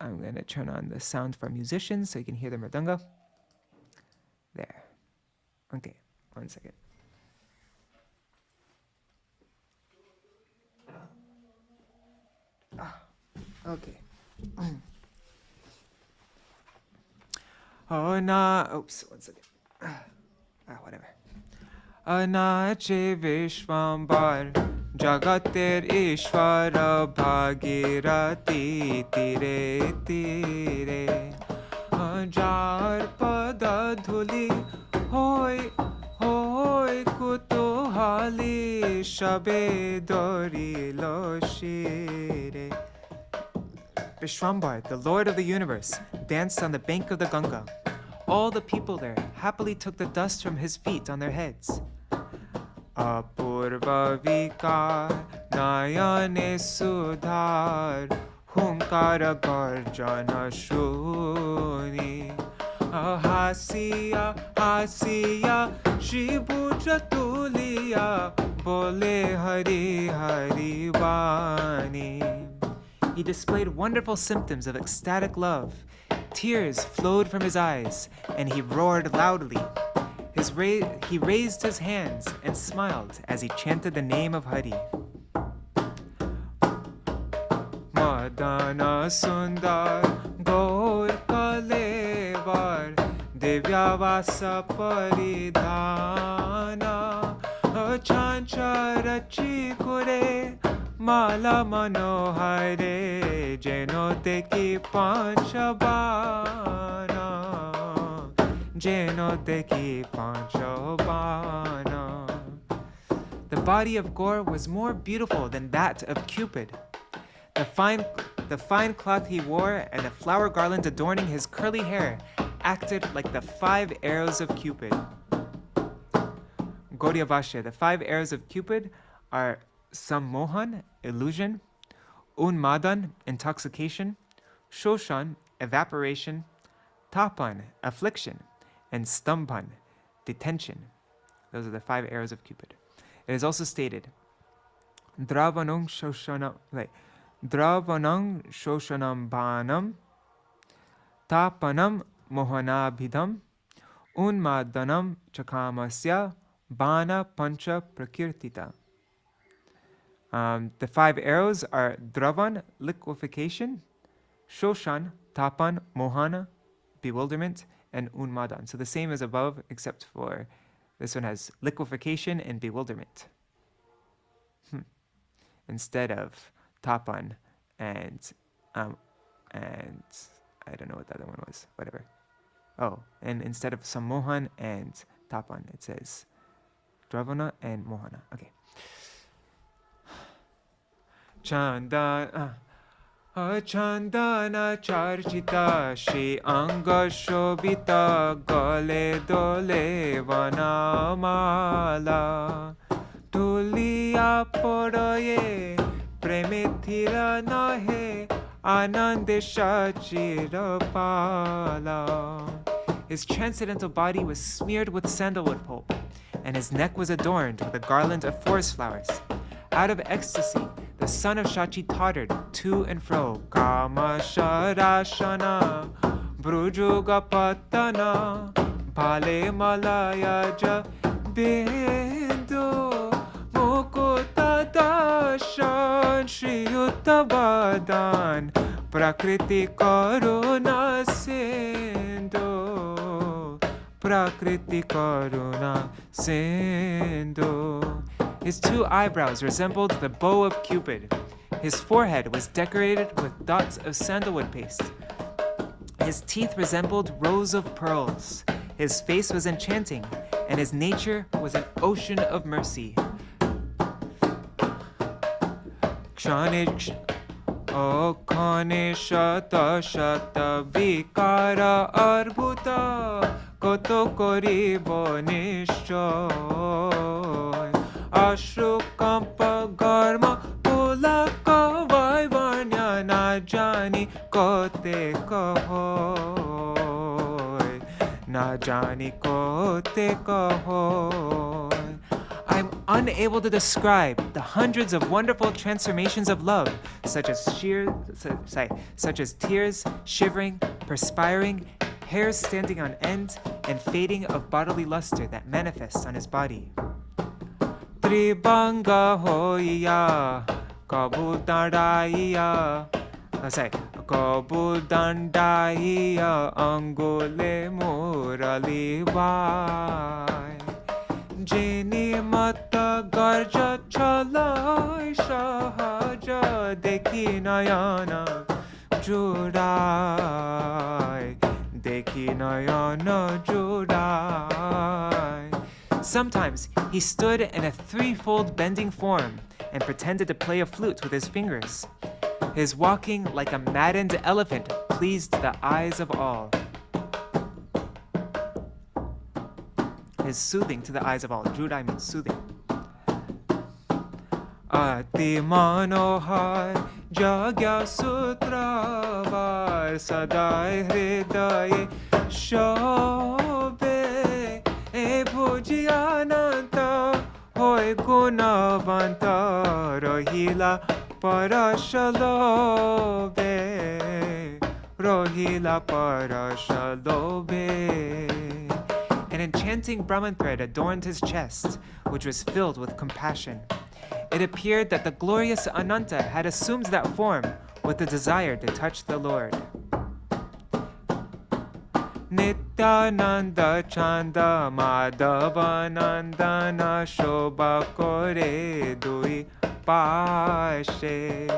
I'm going to turn on the sound for musicians so you can hear the Mridanga. There. Okay, 1 second. Okay. Oops, 1 second. Whatever. Anache Vishwambar, Jagater Ishvara Bhagirati Tire Tire. Jar pada dhuli, hoy hoy kutuhali, shabe dori lo shire. Vishwambar, the Lord of the universe, danced on the bank of the Ganga. All the people there happily took the dust from his feet on their heads. Apurva vikar nayane sudhar, hunkara garjana shuni. Hasiya hasiya shibhuja tuliya, bole hari hari vani. He displayed wonderful symptoms of ecstatic love. Tears flowed from his eyes, and he roared loudly. He raised his hands and smiled as he chanted the name of Hari. Madana Sundar Gaur Kalevar Divyavasa Paridhana Chancha Rachi Kure Mala Manohare Jenote Ki Panchabana Jenote Ki Panchabana. The body of Gaur was more beautiful than that of Cupid. The fine cloth he wore and the flower garland adorning his curly hair acted like the 5 arrows of Cupid. Gaudiya Bhashya, the 5 arrows of Cupid are Sammohan, illusion, Unmadan, intoxication, Shoshan, evaporation, Tapan, affliction, and Stambhan, detention. Those are the 5 arrows of Cupid. It is also stated, Dravanang Shoshanam Bhanam, Tapanam Mohanabhidam, Unmadanam Chakamasya, Bhana Pancha Prakirtita. The 5 arrows are Dravan, liquefaction, Shoshan, Tapan, Mohana, bewilderment, and Unmadan. So the same as above, except for this one has liquefaction and bewilderment. Instead of Tapan and I don't know what the other one was, whatever. Oh, and instead of Sammohan and Tapan, it says Dravana and Mohana. Okay. Chandana charchita Shri Anga Shobita Gale Dole Vanamala Tuliya Podoye preme thira nahe anande shachira pala. His transcendental body was smeared with sandalwood pulp, and his neck was adorned with a garland of forest flowers. Out of ecstasy, the son of Shachi tottered to and fro. Kama sharashana, brujugapatana, bhale malayaja bindu, mukuta dashan, shriyuttavadan, prakriti karuna sindhu, prakriti karuna sindhu. His two eyebrows resembled the bow of Cupid. His forehead was decorated with dots of sandalwood paste. His teeth resembled rows of pearls. His face was enchanting, and his nature was an ocean of mercy. Kshane shata shata vikara arbhuta koto koribo nishchoy. Ashru kampa garma pulaka vaivanya na jani kote kahoy, na jani kote kahoy. I'm unable to describe the hundreds of wonderful transformations of love, such as tears, shivering, perspiring, hairs standing on end, and fading of bodily luster that manifests on his body. Tribanga hoya, kabul dandaiya, kabul dandaiya, angole murali vai. Jini mata garja chalai shahaja dekhi nayana judai, dekhi nayana judai. Sometimes he stood in a threefold bending form and pretended to play a flute with his fingers. His walking like a maddened elephant pleased the eyes of all. His soothing to the eyes of all. Judai means soothing. Ati manohar jagya sutra var sadai hridaye shobe e bhujiyananta hoy gunavanta rohila parashalobe, rohila parashalobe. An enchanting Brahman thread adorned his chest, which was filled with compassion. It appeared that the glorious Ananta had assumed that form with the desire to touch the Lord. Nityananda Chanda Madhavanandana Shobha Kore Dui Pashe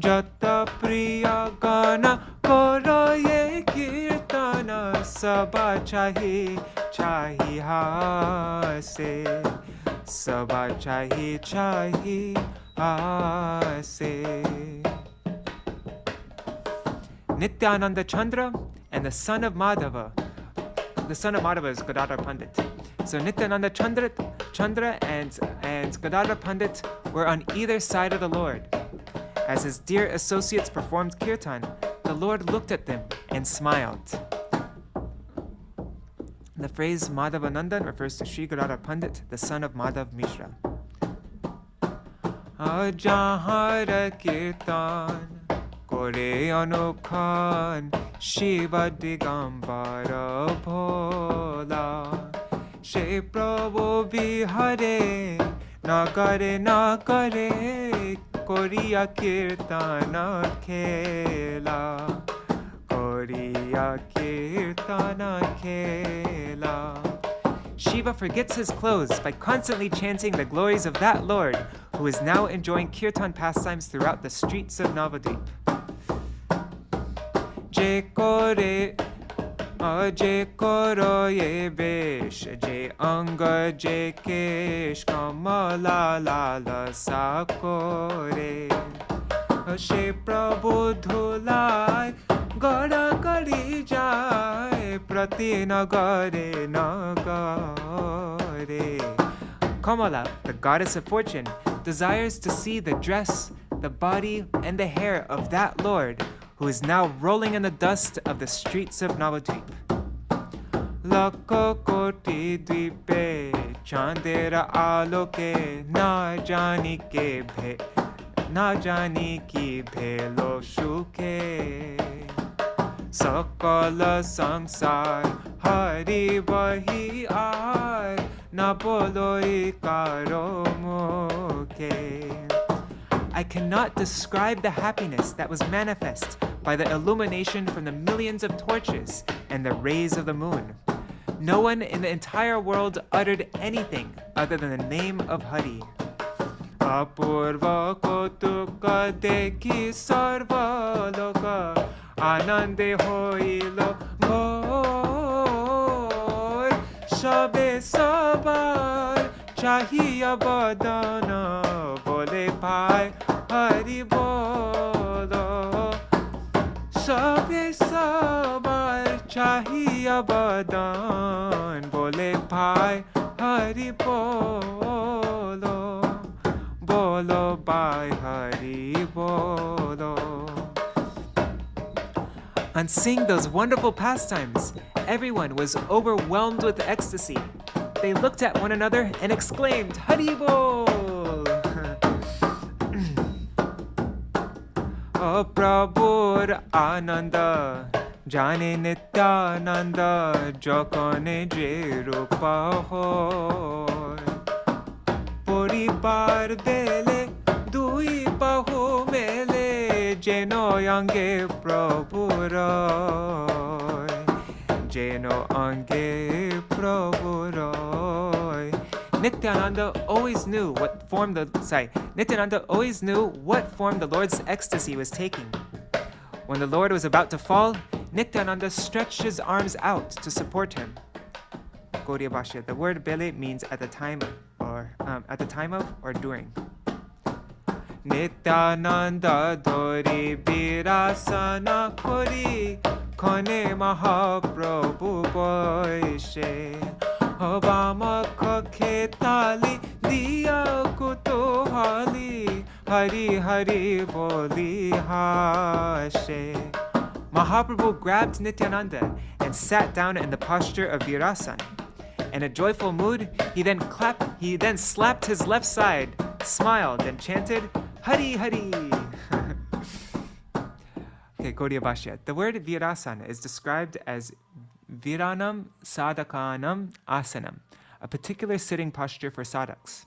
Jata Priya Gana Koraye Kirtana Sabha Chahi Chahi Hase Sabha Chahi Chahi Hase. Nityananda Chandra and the son of Madhava. The son of Madhava is Gadadhar Pandit. So Nityananda Chandra and Gadadhar Pandit were on either side of the Lord. As his dear associates performed Kirtan, the Lord looked at them and smiled. The phrase Madhavanandan refers to Śrī Caitanya-bhāgavata, the son of Madhav Mishra. Ajahara Kirtan Kore Anukhan Shiva Digambara Bhola She Prabhu Bihare Nagare Koriya Kirtana Khela Koriya Kirtana Khela. Shiva forgets his clothes by constantly chanting the glories of that Lord who is now enjoying Kirtan pastimes throughout the streets of Navadvīpa. Je koro ye vesh, je anga je kesh, kamala lala sakore. She Prabhu dhulai, gada kari jai, prati nagare nagare. Kamala, the goddess of fortune, desires to see the dress the body and the hair of that Lord who is now rolling in the dust of the streets of Navadvīpa. Lakho koti dvipe chandera aloke na jani ki bhelo shuke. Sakala sangsar hari bahi ar na boloi karo mukhe. I cannot describe the happiness that was manifest by the illumination from the millions of torches and the rays of the moon. No one in the entire world uttered anything other than the name of Hari. Apurva kotuka dekhi sarva loka anande hoilo bhor shabe sabar chahiya badana bole pai Hari bolo shabe sabar chahiya badan bole pai Hari bolo bolo pai Hari bolo. On seeing those wonderful pastimes, everyone was overwhelmed with ecstasy. They looked at one another and exclaimed, Hari Bol! O Prabhur Ananda, Jane Nityananda, Jokone Je Rupa Hoy. Poribar Dele, Dui Bahu Mele, Jeno Yange Prabhu Roy. Jeno Ange Prabhu Roy. Nityananda always knew what form the Lord's ecstasy was taking. When the Lord was about to fall, Nityananda stretched his arms out to support him. Gaudiya Bhashya. The word bele means at the time of or during. Nityananda dori virasana kori kone Mahaprabhu boishe. Obama khe tali diya kutuhali Hari Hari boli hashe. Mahaprabhu grabbed Nityananda and sat down in the posture of virasana. In a joyful mood, he then slapped his left side, smiled, and chanted, Hari Hari. Okay, Gaudiya Bhashya. The word virasana is described as viranam sadhakanam asanam, a particular sitting posture for sadhaks.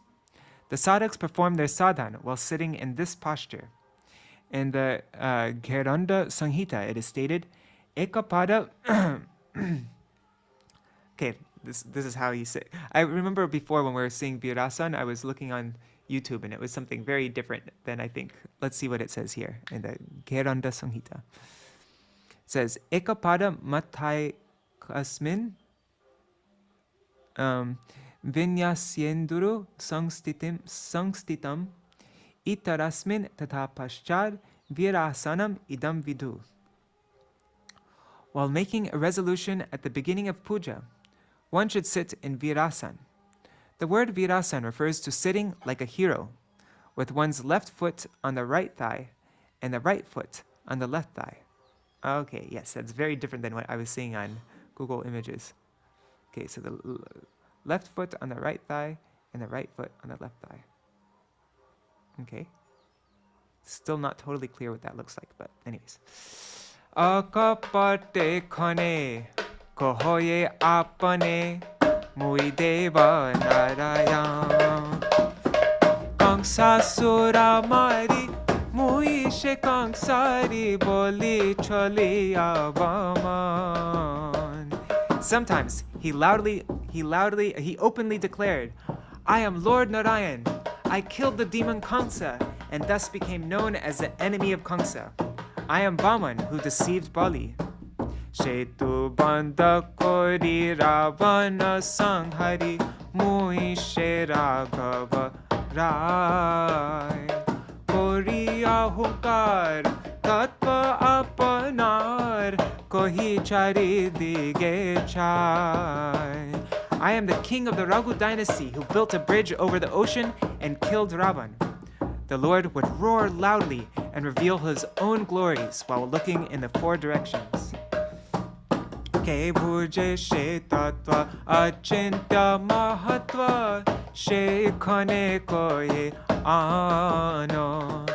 The sadhaks perform their sadhana while sitting in this posture. In the Kirtan Samhita, it is stated, Ekapada. Okay, this is how you say. I remember before when we were seeing Virasana, I was looking on YouTube and it was something very different than I think. Let's see what it says here in the Kirtan Samhita. It says, Ekapada matai kasmin vinyasyenduru sangstitam itarasmin tata paschad virasanam idam vidu. While making a resolution at the beginning of puja, one should sit in virasan. The word virasan refers to sitting like a hero, with one's left foot on the right thigh and the right foot on the left thigh. Okay, yes, that's very different than what I was seeing on Google Images. Okay, so the left foot on the right thigh and the right foot on the left thigh. Okay. Still not totally clear what that looks like, but anyways. Akapate khane kohoye apane mui deva narayan kangsa sura mari mui she kangsari boli chali avaman. Sometimes he openly declared, I am Lord Narayan. I killed the demon Kamsa and thus became known as the enemy of Kamsa. I am Vaman who deceived Bali. Shetu banda kori ravana sanghari mui she raghava rai kori ahukar tatva apanar kohi chari dige chai. I am the king of the Raghu dynasty who built a bridge over the ocean and killed Ravan. the Lord would roar loudly and reveal his own glories while looking in the four directions. Ke bhuje she tattva achintya mahatva she khane koye ano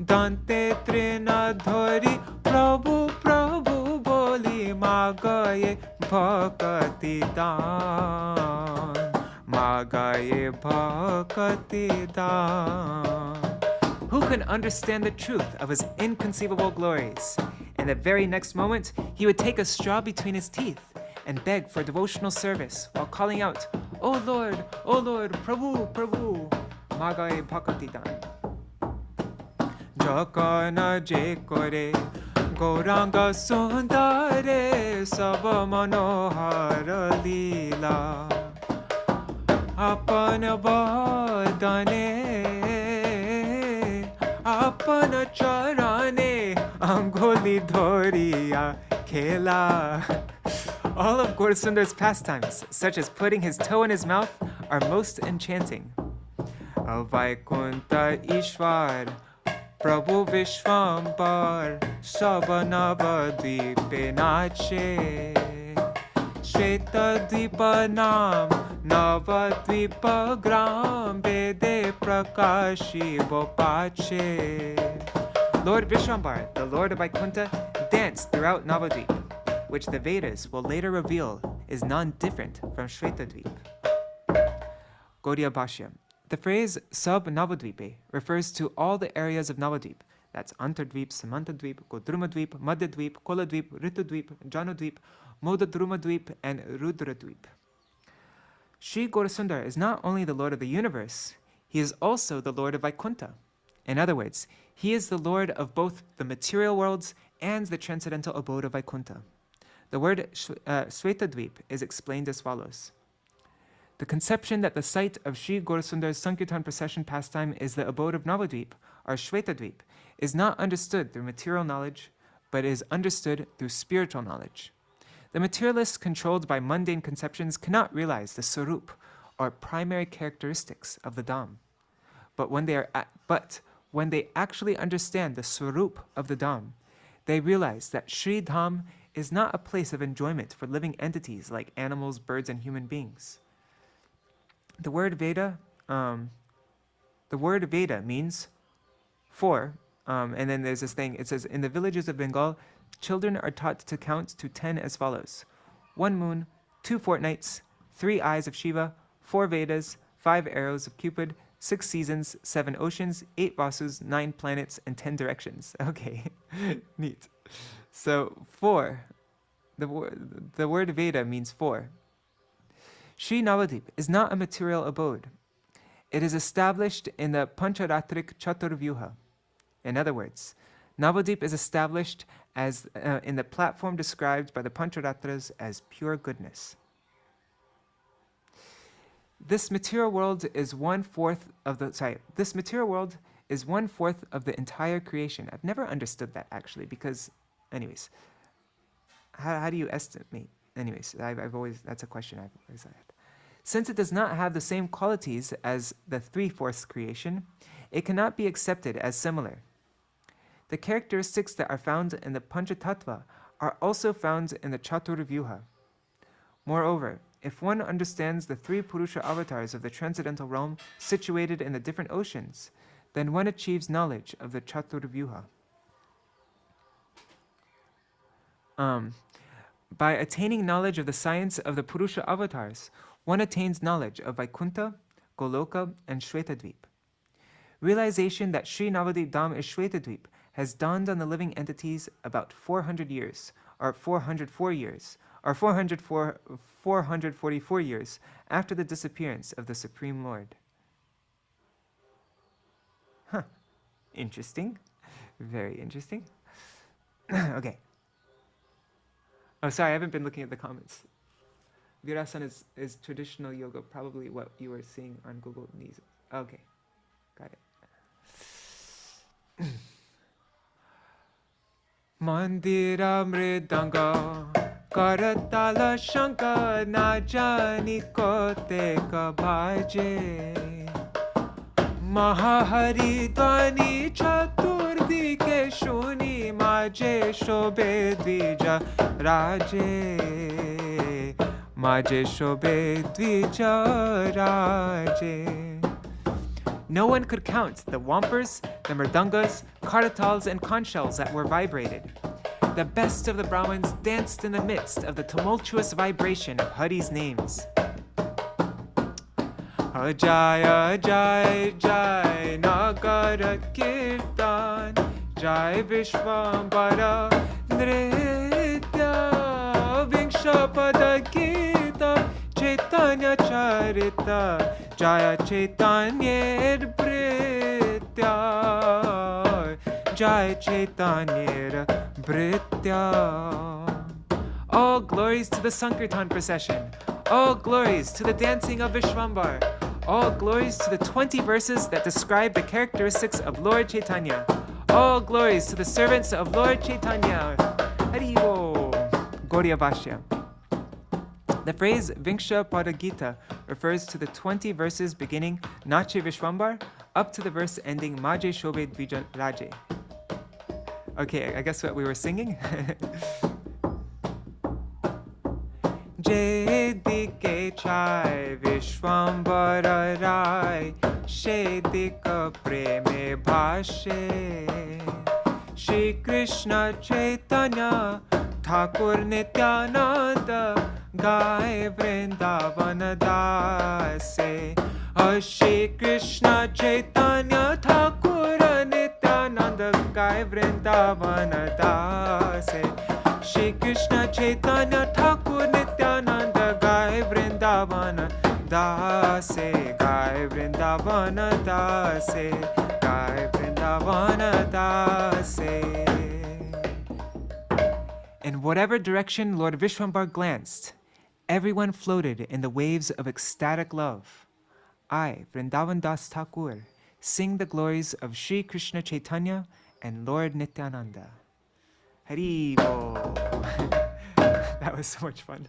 dante trina dhori prabhu prabhu boli magaye bhakati dan magaye bhakati dan. Who can understand the truth of his inconceivable glories? In the very next moment, he would take a straw between his teeth and beg for devotional service while calling out, O Lord, Prabhu, Prabhu, Magaye Bhakatidan. Jakana je kore, Gauranga sundare, Saba manohara lila, Apana badane, Apana charane, Angoli dhoriya khela. All of Gaurasundar's pastimes, such as putting his toe in his mouth, are most enchanting. Vaikunta Ishwar, Prabhu Vishwambar, Saba Navadvīpa nache, Shveta Dvipa nam, Navadvīpa gram, Vede prakashi bopache. Lord Vishwambar, the Lord of Vaikunta, danced throughout Navadvīpa, which the Vedas will later reveal is non-different from Shvetadvīpa. Gaudiya Bhashya. The phrase sub-Navadvīpe refers to all the areas of Navadvīpa. That's Antardvīp, Samantadvīp, Godrumadvīp, Madhyadvīp, Koladvīp, Ritudvīp, Janudvīp, Modadrumadvīp, and Rudradvīp. Śrī Gaurasundar is not only the Lord of the universe, he is also the Lord of Vaikunta. In other words, he is the Lord of both the material worlds and the transcendental abode of Vaikunta. The word Shvetadvīp is explained as follows. The conception that the site of Śrī Gaurasundar's Sankirtan procession pastime is the abode of Navadvīpa, or Shvetadvīpa, is not understood through material knowledge, but is understood through spiritual knowledge. The materialists controlled by mundane conceptions cannot realize the Sarup, or primary characteristics of the Dham. But when they actually understand the Swarup of the Dham, they realize that Śrī Dham is not a place of enjoyment for living entities like animals, birds, and human beings. The word Veda means four, and then there's this thing, it says, in the villages of Bengal, children are taught to count to 10 as follows: 1 moon, 2 fortnights, 3 eyes of Shiva, 4 Vedas, 5 arrows of Cupid, 6 seasons, 7 oceans, 8 vasus, 9 planets, and 10 directions. Okay, neat. So 4, the word Veda means 4. Śrī Navadvīpa is not a material abode. It is established in the Pancharatrik Chaturvyuha. In other words, Navadvīpa is established as in the platform described by the Pancharatras as pure goodness. This material world is 1/4 of the entire creation. I've never understood that actually, because, anyways, how do you estimate? Anyways, that's a question I've always had. Since it does not have the same qualities as the 3/4 creation, it cannot be accepted as similar. The characteristics that are found in the Panchatattva are also found in the Chaturvyuha. Moreover, if one understands the 3 Purusha avatars of the transcendental realm situated in the different oceans, then one achieves knowledge of the Chaturvyuha. By attaining knowledge of the science of the Purusha avatars, one attains knowledge of Vaikunta, Goloka, and Shvetadvīpa. Realization that Śrī Navadvīpa Dham is Shvetadvīpa has dawned on the living entities about 400 years, or 404 years, or 444 years after the disappearance of the Supreme Lord. Huh. Interesting. Very interesting. Okay. Oh, sorry, I haven't been looking at the comments. Virasana is traditional yoga, probably what you were seeing on Google News. Okay, got it. Mandira mridanga karatala shankar na jani kote ka bhaje Mahahari Dwani Chaturdike Shuni Maje Shobe Dvija Raje Maje Shobe Dvija Raje. No one could count the wampers, the mridangas, karatals, and conch shells that were vibrated. The best of the Brahmins danced in the midst of the tumultuous vibration of Hari's names. Jai Jai Jai Nagara Kirtan Jai Vishwambara Nritya Vingshapada Gita Chaitanya Charita Jaya Chaitanya Britya Jai Chaitanya Britya. All glories to the Sankirtan procession. All glories to the dancing of Vishwambar. All glories to the 20 verses that describe the characteristics of Lord Chaitanya. All glories to the servants of Lord Chaitanya. Hari-o. Gaudiya Bhashya. The phrase Vinksha Padagita refers to the 20 verses beginning Nache Vishwambar up to the verse ending Maje Shobe Dvija Raje. Okay, I guess what we were singing? Jedike chai Vishwambara Rai Shedika preme bhashe Shri Krishna Chaitanya Thakur Nityananda Gai Vrindavana Dase Shri Krishna Chaitanya Thakur Nityananda Gai Vrindavana Dase Shri Krishna Chaitanya Thakur Nityananda Gai Vrindavana Dase Gai Vrindavana Dase Gai Vrindavana Dase. In whatever direction Lord Vishwambar glanced, everyone floated in the waves of ecstatic love. I, Vrindavan Das Thakur, sing the glories of Shri Krishna Chaitanya and Lord Nityananda. Hari-o. That was so much fun.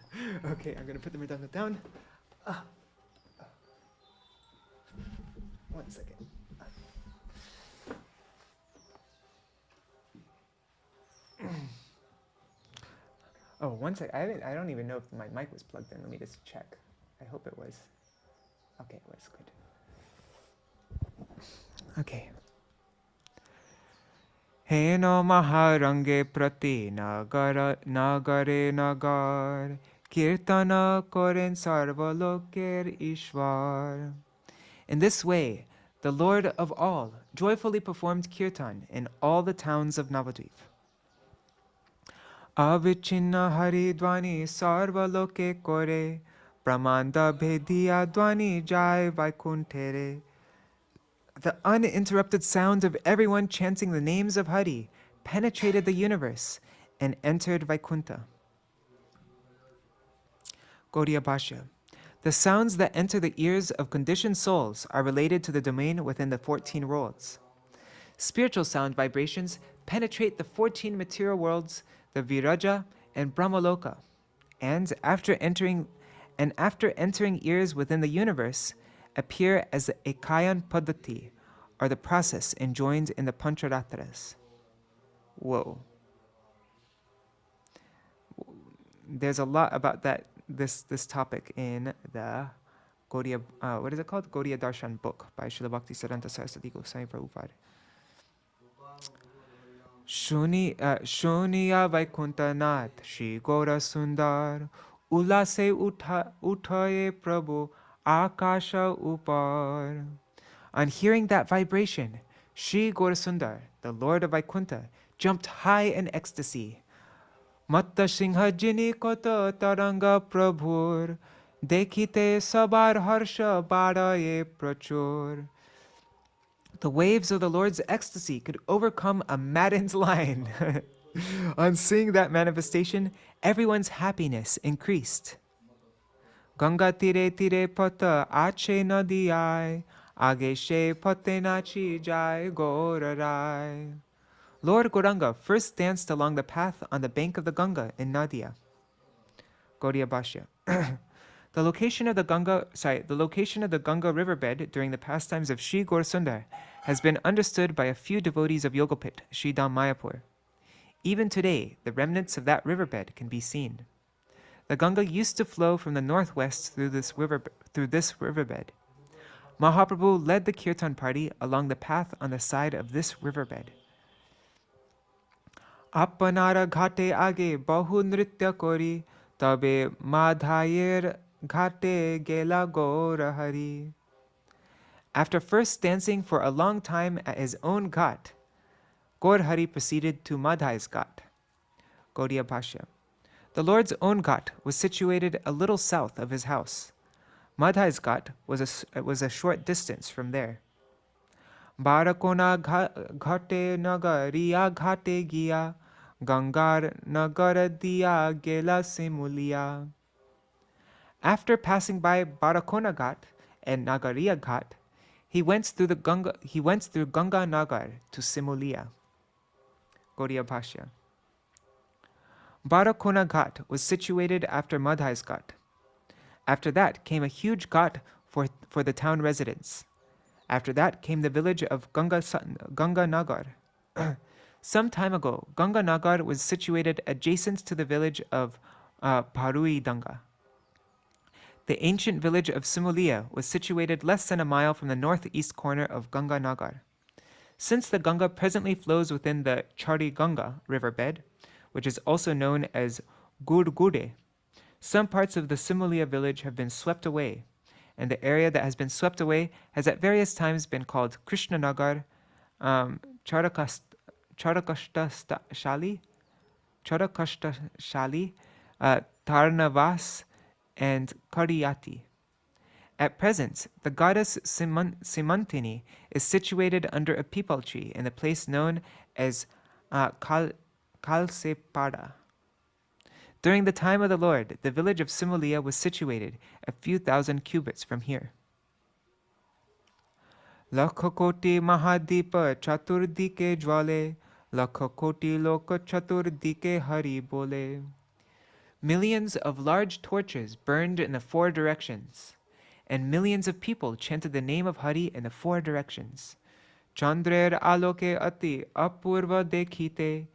Okay, I'm going to put the mridanga down. 1 second. Oh, 1 sec. I don't even know if my mic was plugged in. Let me just check. I hope it was. Okay, it was good. Okay. Heno maharange prati nagare nagar kirtana koren sarvaloker ishwar. In this way, the Lord of all joyfully performed kirtan in all the towns of Navadvīpa. Avichinna hari dvani sarvaloke kore pramanda bhediya dvani jai vaikuntere. The uninterrupted sound of everyone chanting the names of Hari penetrated the universe and entered Vaikunta. Gaudiya Bhashya. The sounds that enter the ears of conditioned souls are related to the domain within the 14 worlds. Spiritual sound vibrations penetrate the 14 material worlds, the Viraja and Brahmaloka, and after entering ears within the universe, appear as the Ekayan Paddhati, or the process enjoined in the Pancharatras. Whoa. There's a lot about this topic in the Gaudiya, what is it called? Gaudiya Darshan book by Srila Bhaktisiddhanta Saraswati Goswami Prabhupada. Shuniya Vaikunta Nath Shri Gaura Sundar Ulase Uthaye Prabhu Akasha Upar. On hearing that vibration, Shri Gaurasundar, the Lord of Vaikunta, jumped high in ecstasy. Matta Singha Jini Kota Taranga Prabhur Dekhite Sabar Harsha Badaye Prachur. The waves of the Lord's ecstasy could overcome a maddened lion. On seeing that manifestation, everyone's happiness increased. Ganga tire tire pata ache nadi ai, age she pate nachi jai gorarai. Lord Gauranga first danced along the path on the bank of the Ganga in Nadia. Gaudiya Bhashya. The location of the Ganga riverbed during the pastimes of Śrī Gaurasundar has been understood by a few devotees of Yogapit, Śrī Dham Mayapur. Even today, the remnants of that riverbed can be seen. The Ganga used to flow from the northwest through this riverbed. Mahaprabhu led the Kirtan party along the path on the side of this riverbed. Appanara ghate age bahu nritya kori, tabe madhayer ghate gela gora hari. After first dancing for a long time at his own ghat, Gaur Hari proceeded to Madhai's ghat. Gaudiya Bhashya. The Lord's own ghat was situated a little south of his house. Madhai's ghat was a short distance from there. Barakona ghate nagariya ghate giya, Gangar nagar diya gela simulia. After passing by Barakona Ghat and Nagariya Ghat, he went through Ganga Nagar to Simulia. Gaudiya Bhashya. Barakona Ghat was situated after Madhai's Ghat. After that came a huge ghat for the town residents. After that came the village of Ganga Nagar. Some time ago, Ganga Nagar was situated adjacent to the village of Parui Danga. The ancient village of Simulia was situated less than a mile from the northeast corner of Ganga Nagar. Since the Ganga presently flows within the Chari Ganga riverbed, which is also known as Gurgude, some parts of the Simulia village have been swept away, and the area that has been swept away has at various times been called Krishna Nagar, Charakashta Shali, Tarnavas, and Kariyati. At present, the goddess Simantini is situated under a peepal tree in the place known as Kalsepada. During the time of the Lord, the village of Simulia was situated a few thousand cubits from here. Lakhakoti Mahadipa Chaturdike Jwale, Lakhakoti Loka Chaturdike Hari Bole. Millions of large torches burned in the four directions, and millions of people chanted the name of Hari in the four directions. Chandrer aloke ati apurva dekhite,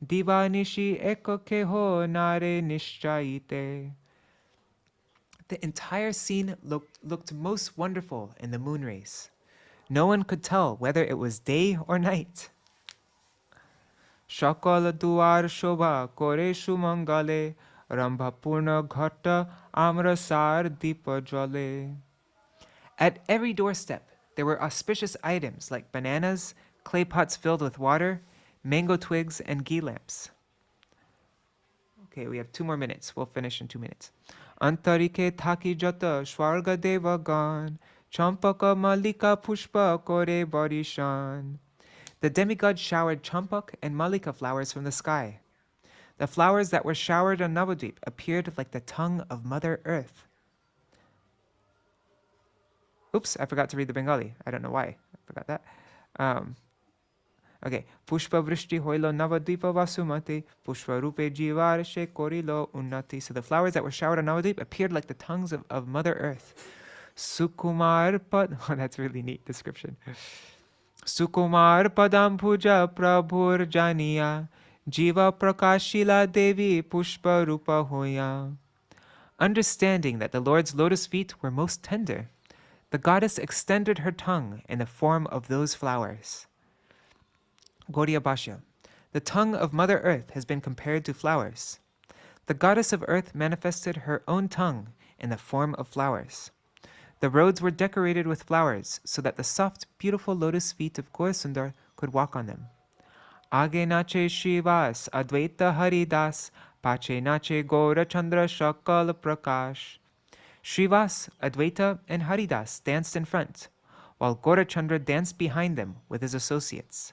divanishi ekoke ho nare nishchayite. The entire scene looked most wonderful in the moon rays. No one could tell whether it was day or night. Shakal duar shobha kore shumangale, Rambhapurna ghata amrasar dipa jale. At every doorstep, there were auspicious items like bananas, clay pots filled with water, mango twigs, and ghee lamps. Okay, we have 2 more minutes. We'll finish in 2 minutes. Antarike thaki jata shwarga devagan, champaka malika pushpa kore barishan. The demigods showered champak and malika flowers from the sky. The flowers that were showered on Navadvīpa appeared like the tongue of Mother Earth. Oops, I forgot to read the Bengali. I don't know why. I forgot that. Okay. Pushpa vrishti hoilo Navadvīpa vasumati, pushpa rupe jivar she korilo unnati. So the flowers that were showered on Navadvīpa appeared like the tongues of Mother Earth. Sukumar pad. Oh, that's a really neat description. Sukumar padam puja prabhur janiya, Jiva Prakashila Devi Pushpa Rupa Hoya. Understanding that the Lord's lotus feet were most tender, the goddess extended her tongue in the form of those flowers. Gaudiya Bhashya. The tongue of Mother Earth has been compared to flowers. The goddess of earth manifested her own tongue in the form of flowers. The roads were decorated with flowers so that the soft, beautiful lotus feet of Gaurasundar could walk on them. Age nache Shrivas, Advaita Haridas, Pache nache Gaura Chandra Shakal Prakash. Shrivas, Advaita, and Haridas danced in front, while Gaurachandra danced behind them with his associates.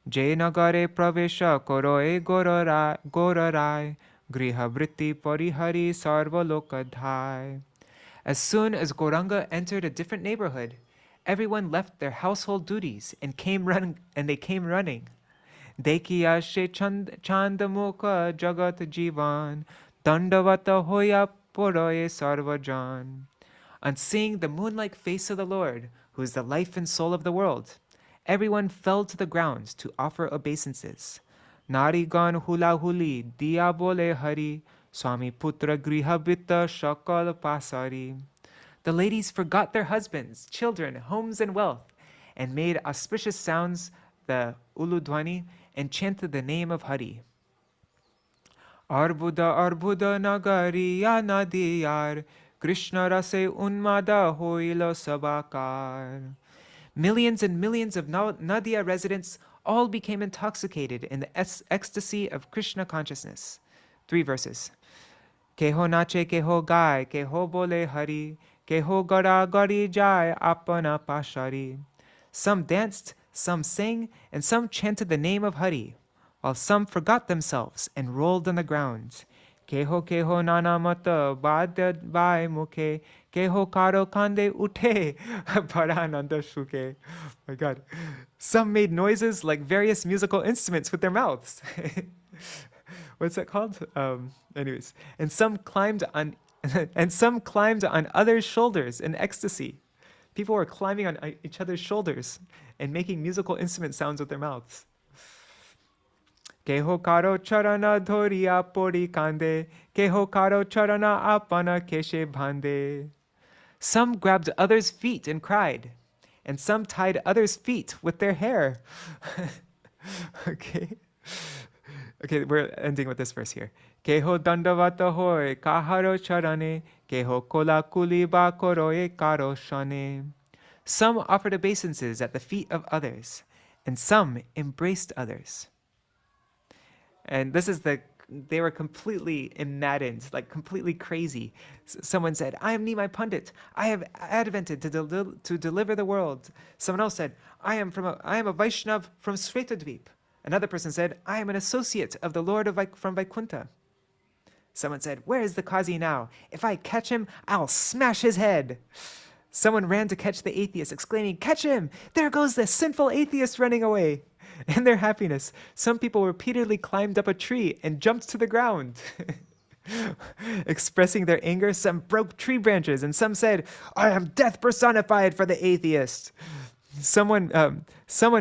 Jai Nagare Pravesha Koroe Gorarai, Griha Vritti Parihari Sarva Lokadhai. As soon as Gauranga entered a different neighborhood, everyone left their household duties and they came running. Dekiya she Chandamukha Jagat Jivan, Dandavata Hoya poroye sarvajan. On seeing the moon-like face of the Lord, who is the life and soul of the world, everyone fell to the ground to offer obeisances. Narigan hula huli, diya bole hari, Swami putra grihabita shakal pasari. The ladies forgot their husbands, children, homes, and wealth, and made auspicious sounds, the uludwani, and chanted the name of Hari. Arbuda arbuda nagari nadiyar, Krishna rase unmada hoilo sabakar. Millions and millions of Nadia residents all became intoxicated in the ecstasy of Krishna consciousness. 3 verses. Keho nache keho gai, keho bole hari, keho gara gari jai apana pashari. Some danced, some sang, and some chanted the name of Hari, while some forgot themselves and rolled on the ground. Keho keho nana mata badya vai mukhe, keho karo kande ute parananda shuke. My God. Some made noises like various musical instruments with their mouths. What's that called? Anyways, and some climbed on others' shoulders in ecstasy. People were climbing on each other's shoulders and making musical instrument sounds with their mouths. Keho karo charana dhoriya pori kande, keho karo charana apana keshe bhande. Some grabbed others' feet and cried, and some tied others' feet with their hair. Okay, we're ending with this verse here. Keho dandavata hoy kaharo charane, keho kola kuli ba koroye karo shane. Some offered obeisances at the feet of others, and some embraced others. And this is they were completely maddened, like completely crazy. Someone said, I am Nimai Pandit. I have advented to deliver the world. Someone else said, I am a Vaishnav from Shvetadvīpa. Another person said, I am an associate of the Lord from Vaikuntha. Someone said, where is the Kazi now? If I catch him, I'll smash his head. Someone ran to catch the atheist, exclaiming, catch him! There goes the sinful atheist running away. In their happiness, some people repeatedly climbed up a tree and jumped to the ground. Expressing their anger, some broke tree branches, and some said, I am death personified for the atheist. Someone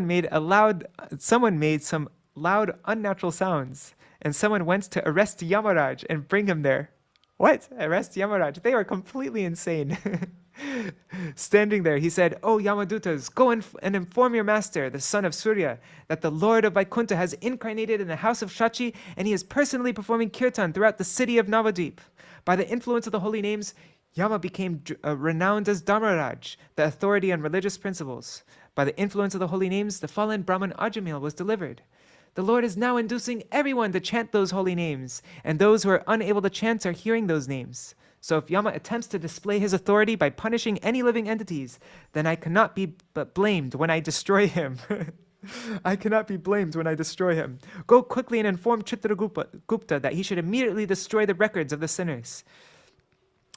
made some loud, unnatural sounds, and someone went to arrest Yamaraj and bring him there. What? Arrest Yamaraj? They were completely insane. Standing there, he said, O Yamadutas, go and inform your master, the son of Surya, that the Lord of Vaikuntha has incarnated in the house of Shachi, and he is personally performing Kirtan throughout the city of Navadvīpa. By the influence of the holy names, Yama became renowned as Dharmaraj, the authority on religious principles. By the influence of the holy names, the fallen Brahman Ajamil was delivered. The Lord is now inducing everyone to chant those holy names, and those who are unable to chant are hearing those names. So if Yama attempts to display his authority by punishing any living entities, then I cannot be blamed when I destroy him. I cannot be blamed when I destroy him. Go quickly and inform Chitragupta that he should immediately destroy the records of the sinners.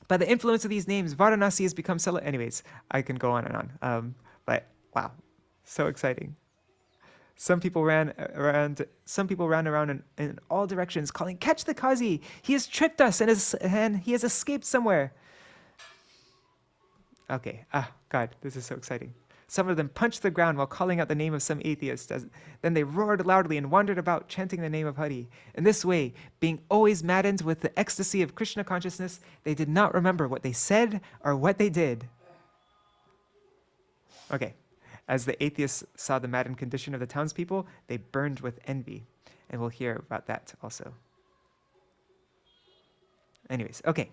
By the influence of these names, Varanasi has become Anyways, I can go on and on. But wow, so exciting. Some people ran around in all directions, calling, catch the Kazi! He has tricked us and he has escaped somewhere. Okay, God, this is so exciting. Some of them punched the ground while calling out the name of some atheist. Then they roared loudly and wandered about, chanting the name of Hari. In this way, being always maddened with the ecstasy of Krishna consciousness, they did not remember what they said or what they did. Okay. As the atheists saw the maddened condition of the townspeople, they burned with envy. And we'll hear about that also. Anyways, okay.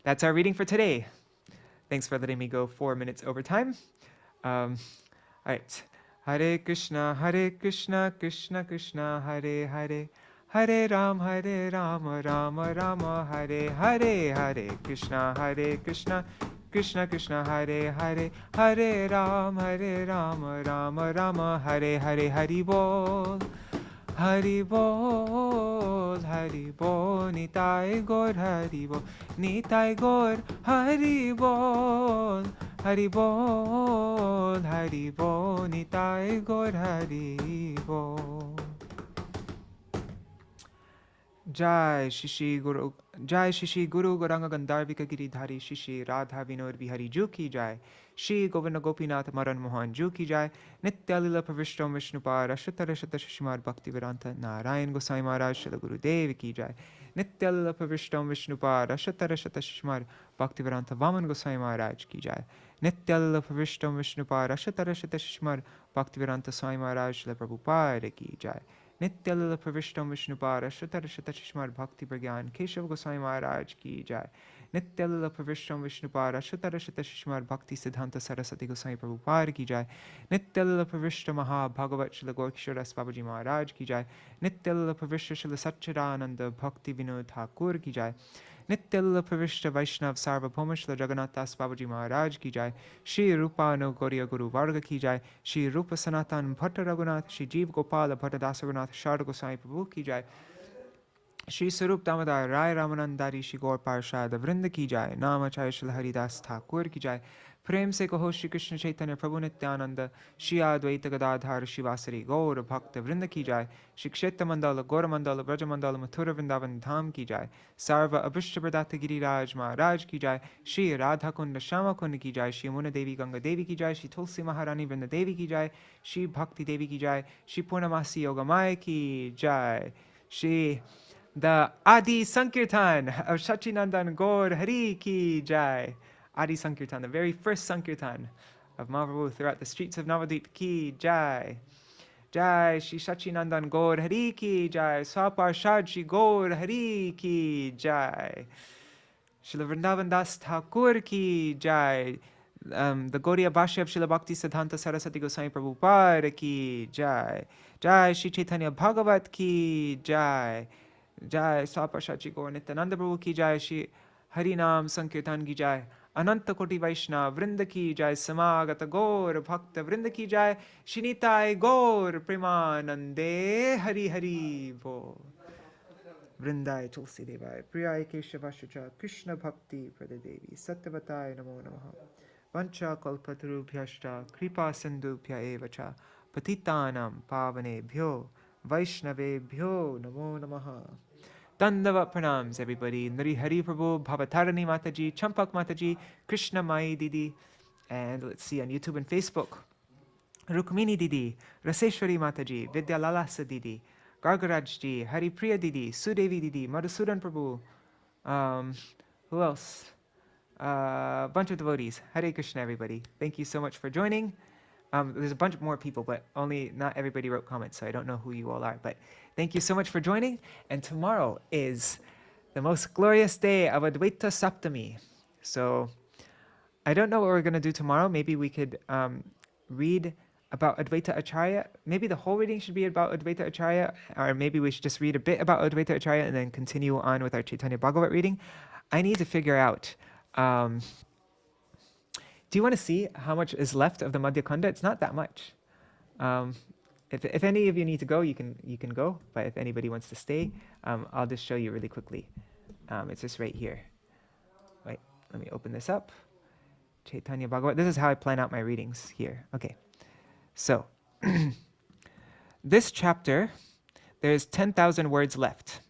That's our reading for today. Thanks for letting me go 4 minutes over time. All right. Hare Krishna, Krishna Krishna, Hare Hare. Hare Rama, Rama Rama, Hare Hare. Hare Krishna, Krishna Krishna, Hare Hare. Hare Rama, Rama Rama, Hare Hare. Hari Bol. Hari Bol, Hari Bol, Nitai Gaur, Hari Bol, Nitai Gaur, Hari Bol, Hari Bol, Hari Bol, Nitai Gaur, Hari Bol. Jai Shishi Guru Goranga Gandharvika Giridhari Shishi Radha Vinod Bihari Ju ki Jai. Shri Govinda Gopinath Madan Mohan Ju ki Jai. Nitya Lila Pravishtam Vishnupar Ashatara Shata Shishimar Bhakti Vedanta Narayan Gosai Maharaj Shila Guru Dev ki Jai. Nitya Lila Pravishtam Vishnupar Ashatara Shata Shishimar Bhakti Vedanta Vaman Gosai Maharaj ki Jai. Nitya Lila Pravishtam Vishnupar Ashatara Shata Shishimar Bhakti Vedanta Swami Maharaj Shila Prabhupada ki Jai. Nitya Lila Pravishtam Vishnupara Shatara Shatashishmar Bhakti Pragyan Keshav Goswami Maharaj ki Jai. Nitya Lila Pravishtam Vishnupara Shatara Shatashishmar Bhakti Siddhanta Saraswati Goswami Prabhupada ki Jai. Nitya Lila Pravishta Maha Bhagavat Shila Gorkisharas Babaji Maharaj ki Jai. Nitya Lila Pravishta Shila Satchidananda Bhakti Vinod Thakur ki Jai. Nitya Lila Pravishta Vaishnav Sarvabhauma Shila Jagannath Das Babaji Maharaj ki Jai. Shri Rupa No Gauriya Guru Varga ki Jai. Shri Rupa Sanatan Bhatta Raghunath Shri Jeev Gopala Bhatta Dasa Raghunath Sharda Goswami Prabhu ki Jai. Shri Sarup Damodar Rai Ramanandari Shri Gaur Parshad Vrinda ki Jai. Namacharya Shri Haridas Thakur ki Jai. Prem se kaho Shri Krishna Chaitanya Prabhu Nityananda Shri Advaita Gadadhar Shivasari Gaur Bhakta Vrinda ki Jai. Shri Kshetra Mandala Gaura Mandala Braja Mandala Mathura Vrindavan Dham ki Jai. Sarva Abhishta Pradata Giriraj Maharaj ki Jai. Shri Radha Kunda Shama Kunda ki Jai. Shri Yamuna Devi Ganga Devi ki Jai. Shri Tulsi Maharani Vrinda Devi ki Jai. Shri Bhakti Devi ki Jai. Shri Purnamasi Yogamaya ki Jai. Shri the Adi Sankirtan of Shachinandan Gaur Hari ki Jai. Adi Sankirtan, the very first Sankirtan of Mahaprabhu throughout the streets of Navadvīpa ki Jai. Jai Shri Shachinandan Gaur Hari ki Jai. Swaparshad Shri Gaur Hari ki Jai. Srila Vrindavan Das Thakur ki Jai. The Gaudiya Bhashya of Srila Bhakti Siddhanta Saraswati Goswami Prabhupada ki Jai. Jai Śrī Caitanya-bhāgavata ki Jai. Jai Swaparshad Shri Gaur Nityananda Prabhu ki Jai. Shri Harinam Sankirtan ki Jai. Ananta Koti Vaishnava Vrinda ki Jai. Samagata Gaur Bhakta Vrinda ki Jai. Shinitai Gaur Premanande Hari Hari Bo. Vrindai Tulsi Devai Priyai Keshavashacha Krishna Bhakti Pradadevi Sattvatai Namo Namaha Vancha Kalpatarubhyashta Kripa Sindhubhya Evacha Patitanam Pavanebhyo Vaishnavebhyo Namo Namaha. Dandavat pranams, everybody. Nari Hari Prabhu, Bhavatarani Mataji, Champak Mataji, Krishna Mai Didi, and let's see on YouTube and Facebook, Rukmini Didi, Raseshwari Mataji, Vidya Lalasa Didi, Gargaraj Ji, Hari Priya Didi, Sudevi Didi, Madhusudan Prabhu, who else? A bunch of devotees. Hare Krishna, everybody. Thank you so much for joining. There's a bunch more people, but not everybody wrote comments, so I don't know who you all are. But thank you so much for joining. And tomorrow is the most glorious day of Advaita Saptami. So I don't know what we're going to do tomorrow. Maybe we could read about Advaita Acharya. Maybe the whole reading should be about Advaita Acharya, or maybe we should just read a bit about Advaita Acharya and then continue on with our Caitanya-bhāgavata reading. I need to figure out... do you want to see how much is left of the Madhya-khaṇḍa? It's not that much. If any of you need to go, you can go. But if anybody wants to stay, I'll just show you really quickly. It's just right here. Wait, let me open this up. Caitanya-bhāgavata. This is how I plan out my readings here. Okay. So, this chapter, there's 10,000 words left.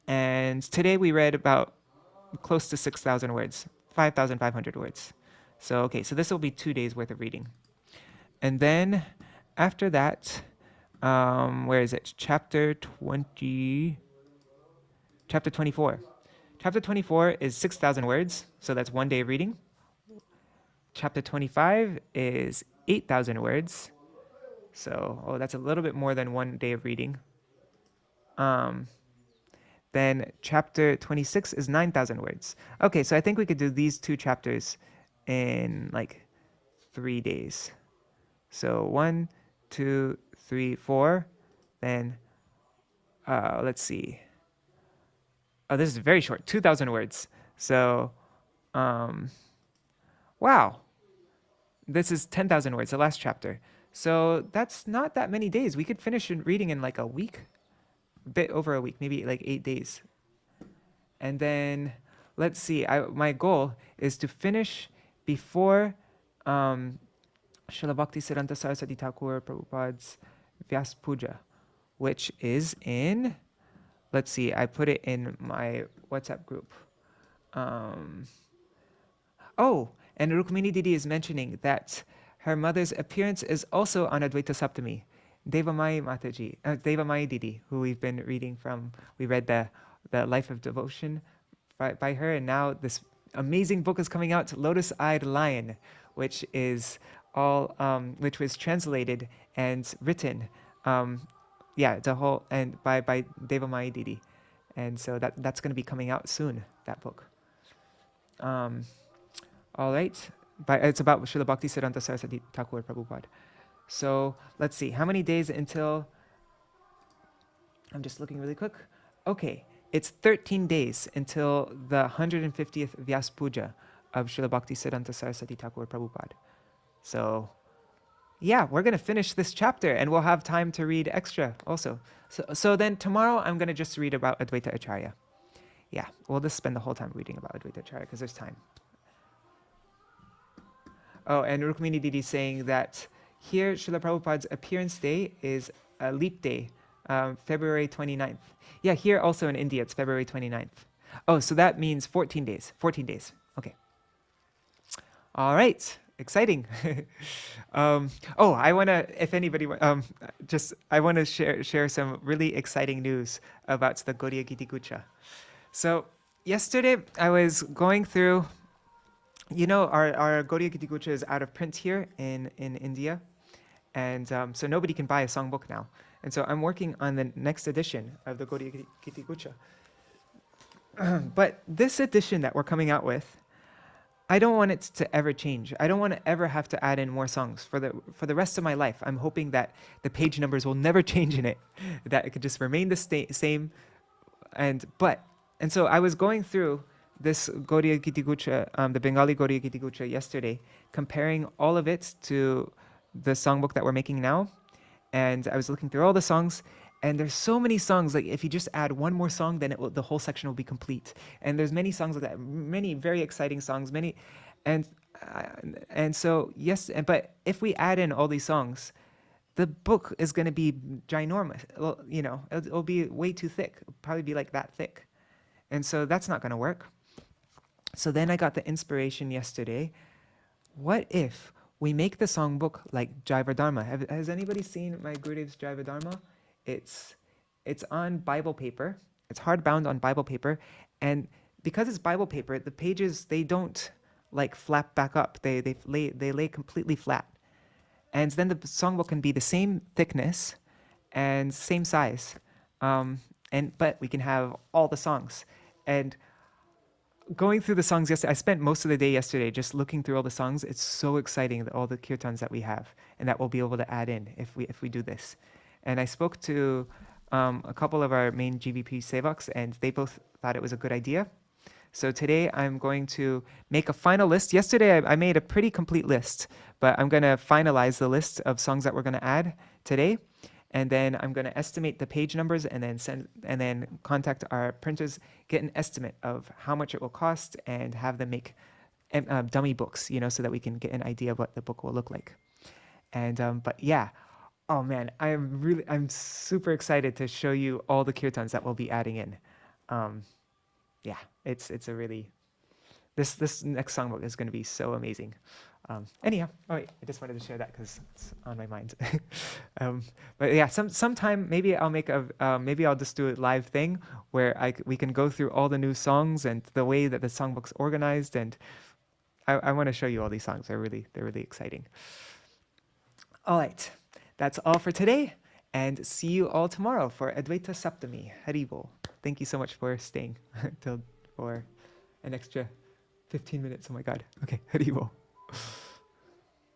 And today we read about close to 6,000 words, 5,500 words. So, okay, so this will be 2 days worth of reading. And then after that, where is it? Chapter 24. Chapter 24 is 6,000 words, so that's 1 day of reading. Chapter 25 is 8,000 words. So, that's a little bit more than 1 day of reading. Then chapter 26 is 9,000 words. Okay, so I think we could do these 2 chapters in like 3 days. So 1, 2, 3, 4. Then let's see. Oh, this is very short, 2,000 words. So, wow. This is 10,000 words, the last chapter. So that's not that many days. We could finish reading in like a week, a bit over a week, maybe like 8 days. And then, let's see, my goal is to finish before Srila Bhakti Siddhanta Saraswati Thakur Prabhupada's Vyas Puja, which is in, let's see, I put it in my WhatsApp group. Oh, and Rukmini Didi is mentioning that her mother's appearance is also on Advaita Saptami. Devamai Mataji, Devamai Didi, who we've been reading from. We read the Life of Devotion by her, and now this amazing book is coming out, Lotus-Eyed Lion, which is which was translated and written, the whole and by Devamai Didi, and so that's going to be coming out soon. That book. All right, but it's about Srila Bhaktisiddhanta Saraswati Thakur Prabhupada. So let's see, how many days until? I'm just looking really quick. Okay, it's 13 days until the 150th Vyas Puja of Srila Bhaktisiddhanta Saraswati Thakur Prabhupada. So yeah, we're going to finish this chapter and we'll have time to read extra also. So then tomorrow I'm going to just read about Advaita Acharya. Yeah, we'll just spend the whole time reading about Advaita Acharya because there's time. Oh, and Rukmini Didi saying that here Srila Prabhupada's appearance day is a leap day, February 29th. Yeah, here also in India it's February 29th. Oh, so that means 14 days. 14 days. Okay. All right. Exciting. I want to, if anybody, I want to share some really exciting news about the Gaudiya Giti Gucha. So yesterday I was going through, our Gaudiya Giti Gucha is out of print here in India. And so nobody can buy a songbook now. And so I'm working on the next edition of the Gaudiya Giti Gucha. But this edition that we're coming out with, I don't want it to ever change. I don't want to ever have to add in more songs for the rest of my life. I'm hoping that the page numbers will never change in it, that it could just remain the same. And so I was going through this Gaudiya Giti Gucha, the Bengali Gaudiya Giti Gucha yesterday, comparing all of it to the songbook that we're making now. And I was looking through all the songs, and there's so many songs, like if you just add one more song, then the whole section will be complete. And there's many songs like that, many very exciting songs, and so yes, but if we add in all these songs, the book is going to be ginormous. Well, it'll be way too thick. It'll probably be like that thick. And so that's not going to work. So then I got the inspiration yesterday. What if we make the songbook like Jaiva Dharma? Has anybody seen my Gurudev's Jaiva Dharma? It's on Bible paper. It's hardbound on Bible paper, and because it's Bible paper, the pages, they don't like flap back up. They lay completely flat, and then the songbook can be the same thickness and same size, but we can have all the songs. And going through the songs yesterday, I spent most of the day yesterday just looking through all the songs. It's so exciting, all the kirtans that we have and that we'll be able to add in if we do this. And I spoke to a couple of our main GVP sevaks, and they both thought it was a good idea. So today I'm going to make a final list. Yesterday I made a pretty complete list, but I'm going to finalize the list of songs that we're going to add today. And then I'm going to estimate the page numbers and then contact our printers, get an estimate of how much it will cost, and have them make dummy books, so that we can get an idea of what the book will look like. And but yeah, oh man, I'm super excited to show you all the kirtans that we'll be adding in. Yeah, it's a really, this next songbook is going to be so amazing. Anyhow, I just wanted to share that because it's on my mind. But yeah, sometime maybe I'll make maybe I'll just do a live thing where we can go through all the new songs and the way that the songbook's organized, and I want to show you all these songs. They're really exciting. All right, that's all for today, and see you all tomorrow for Advaita Saptami. Hari Bol. Thank you so much for staying for an extra 15 minutes. Oh my God. Okay, Hari Bol.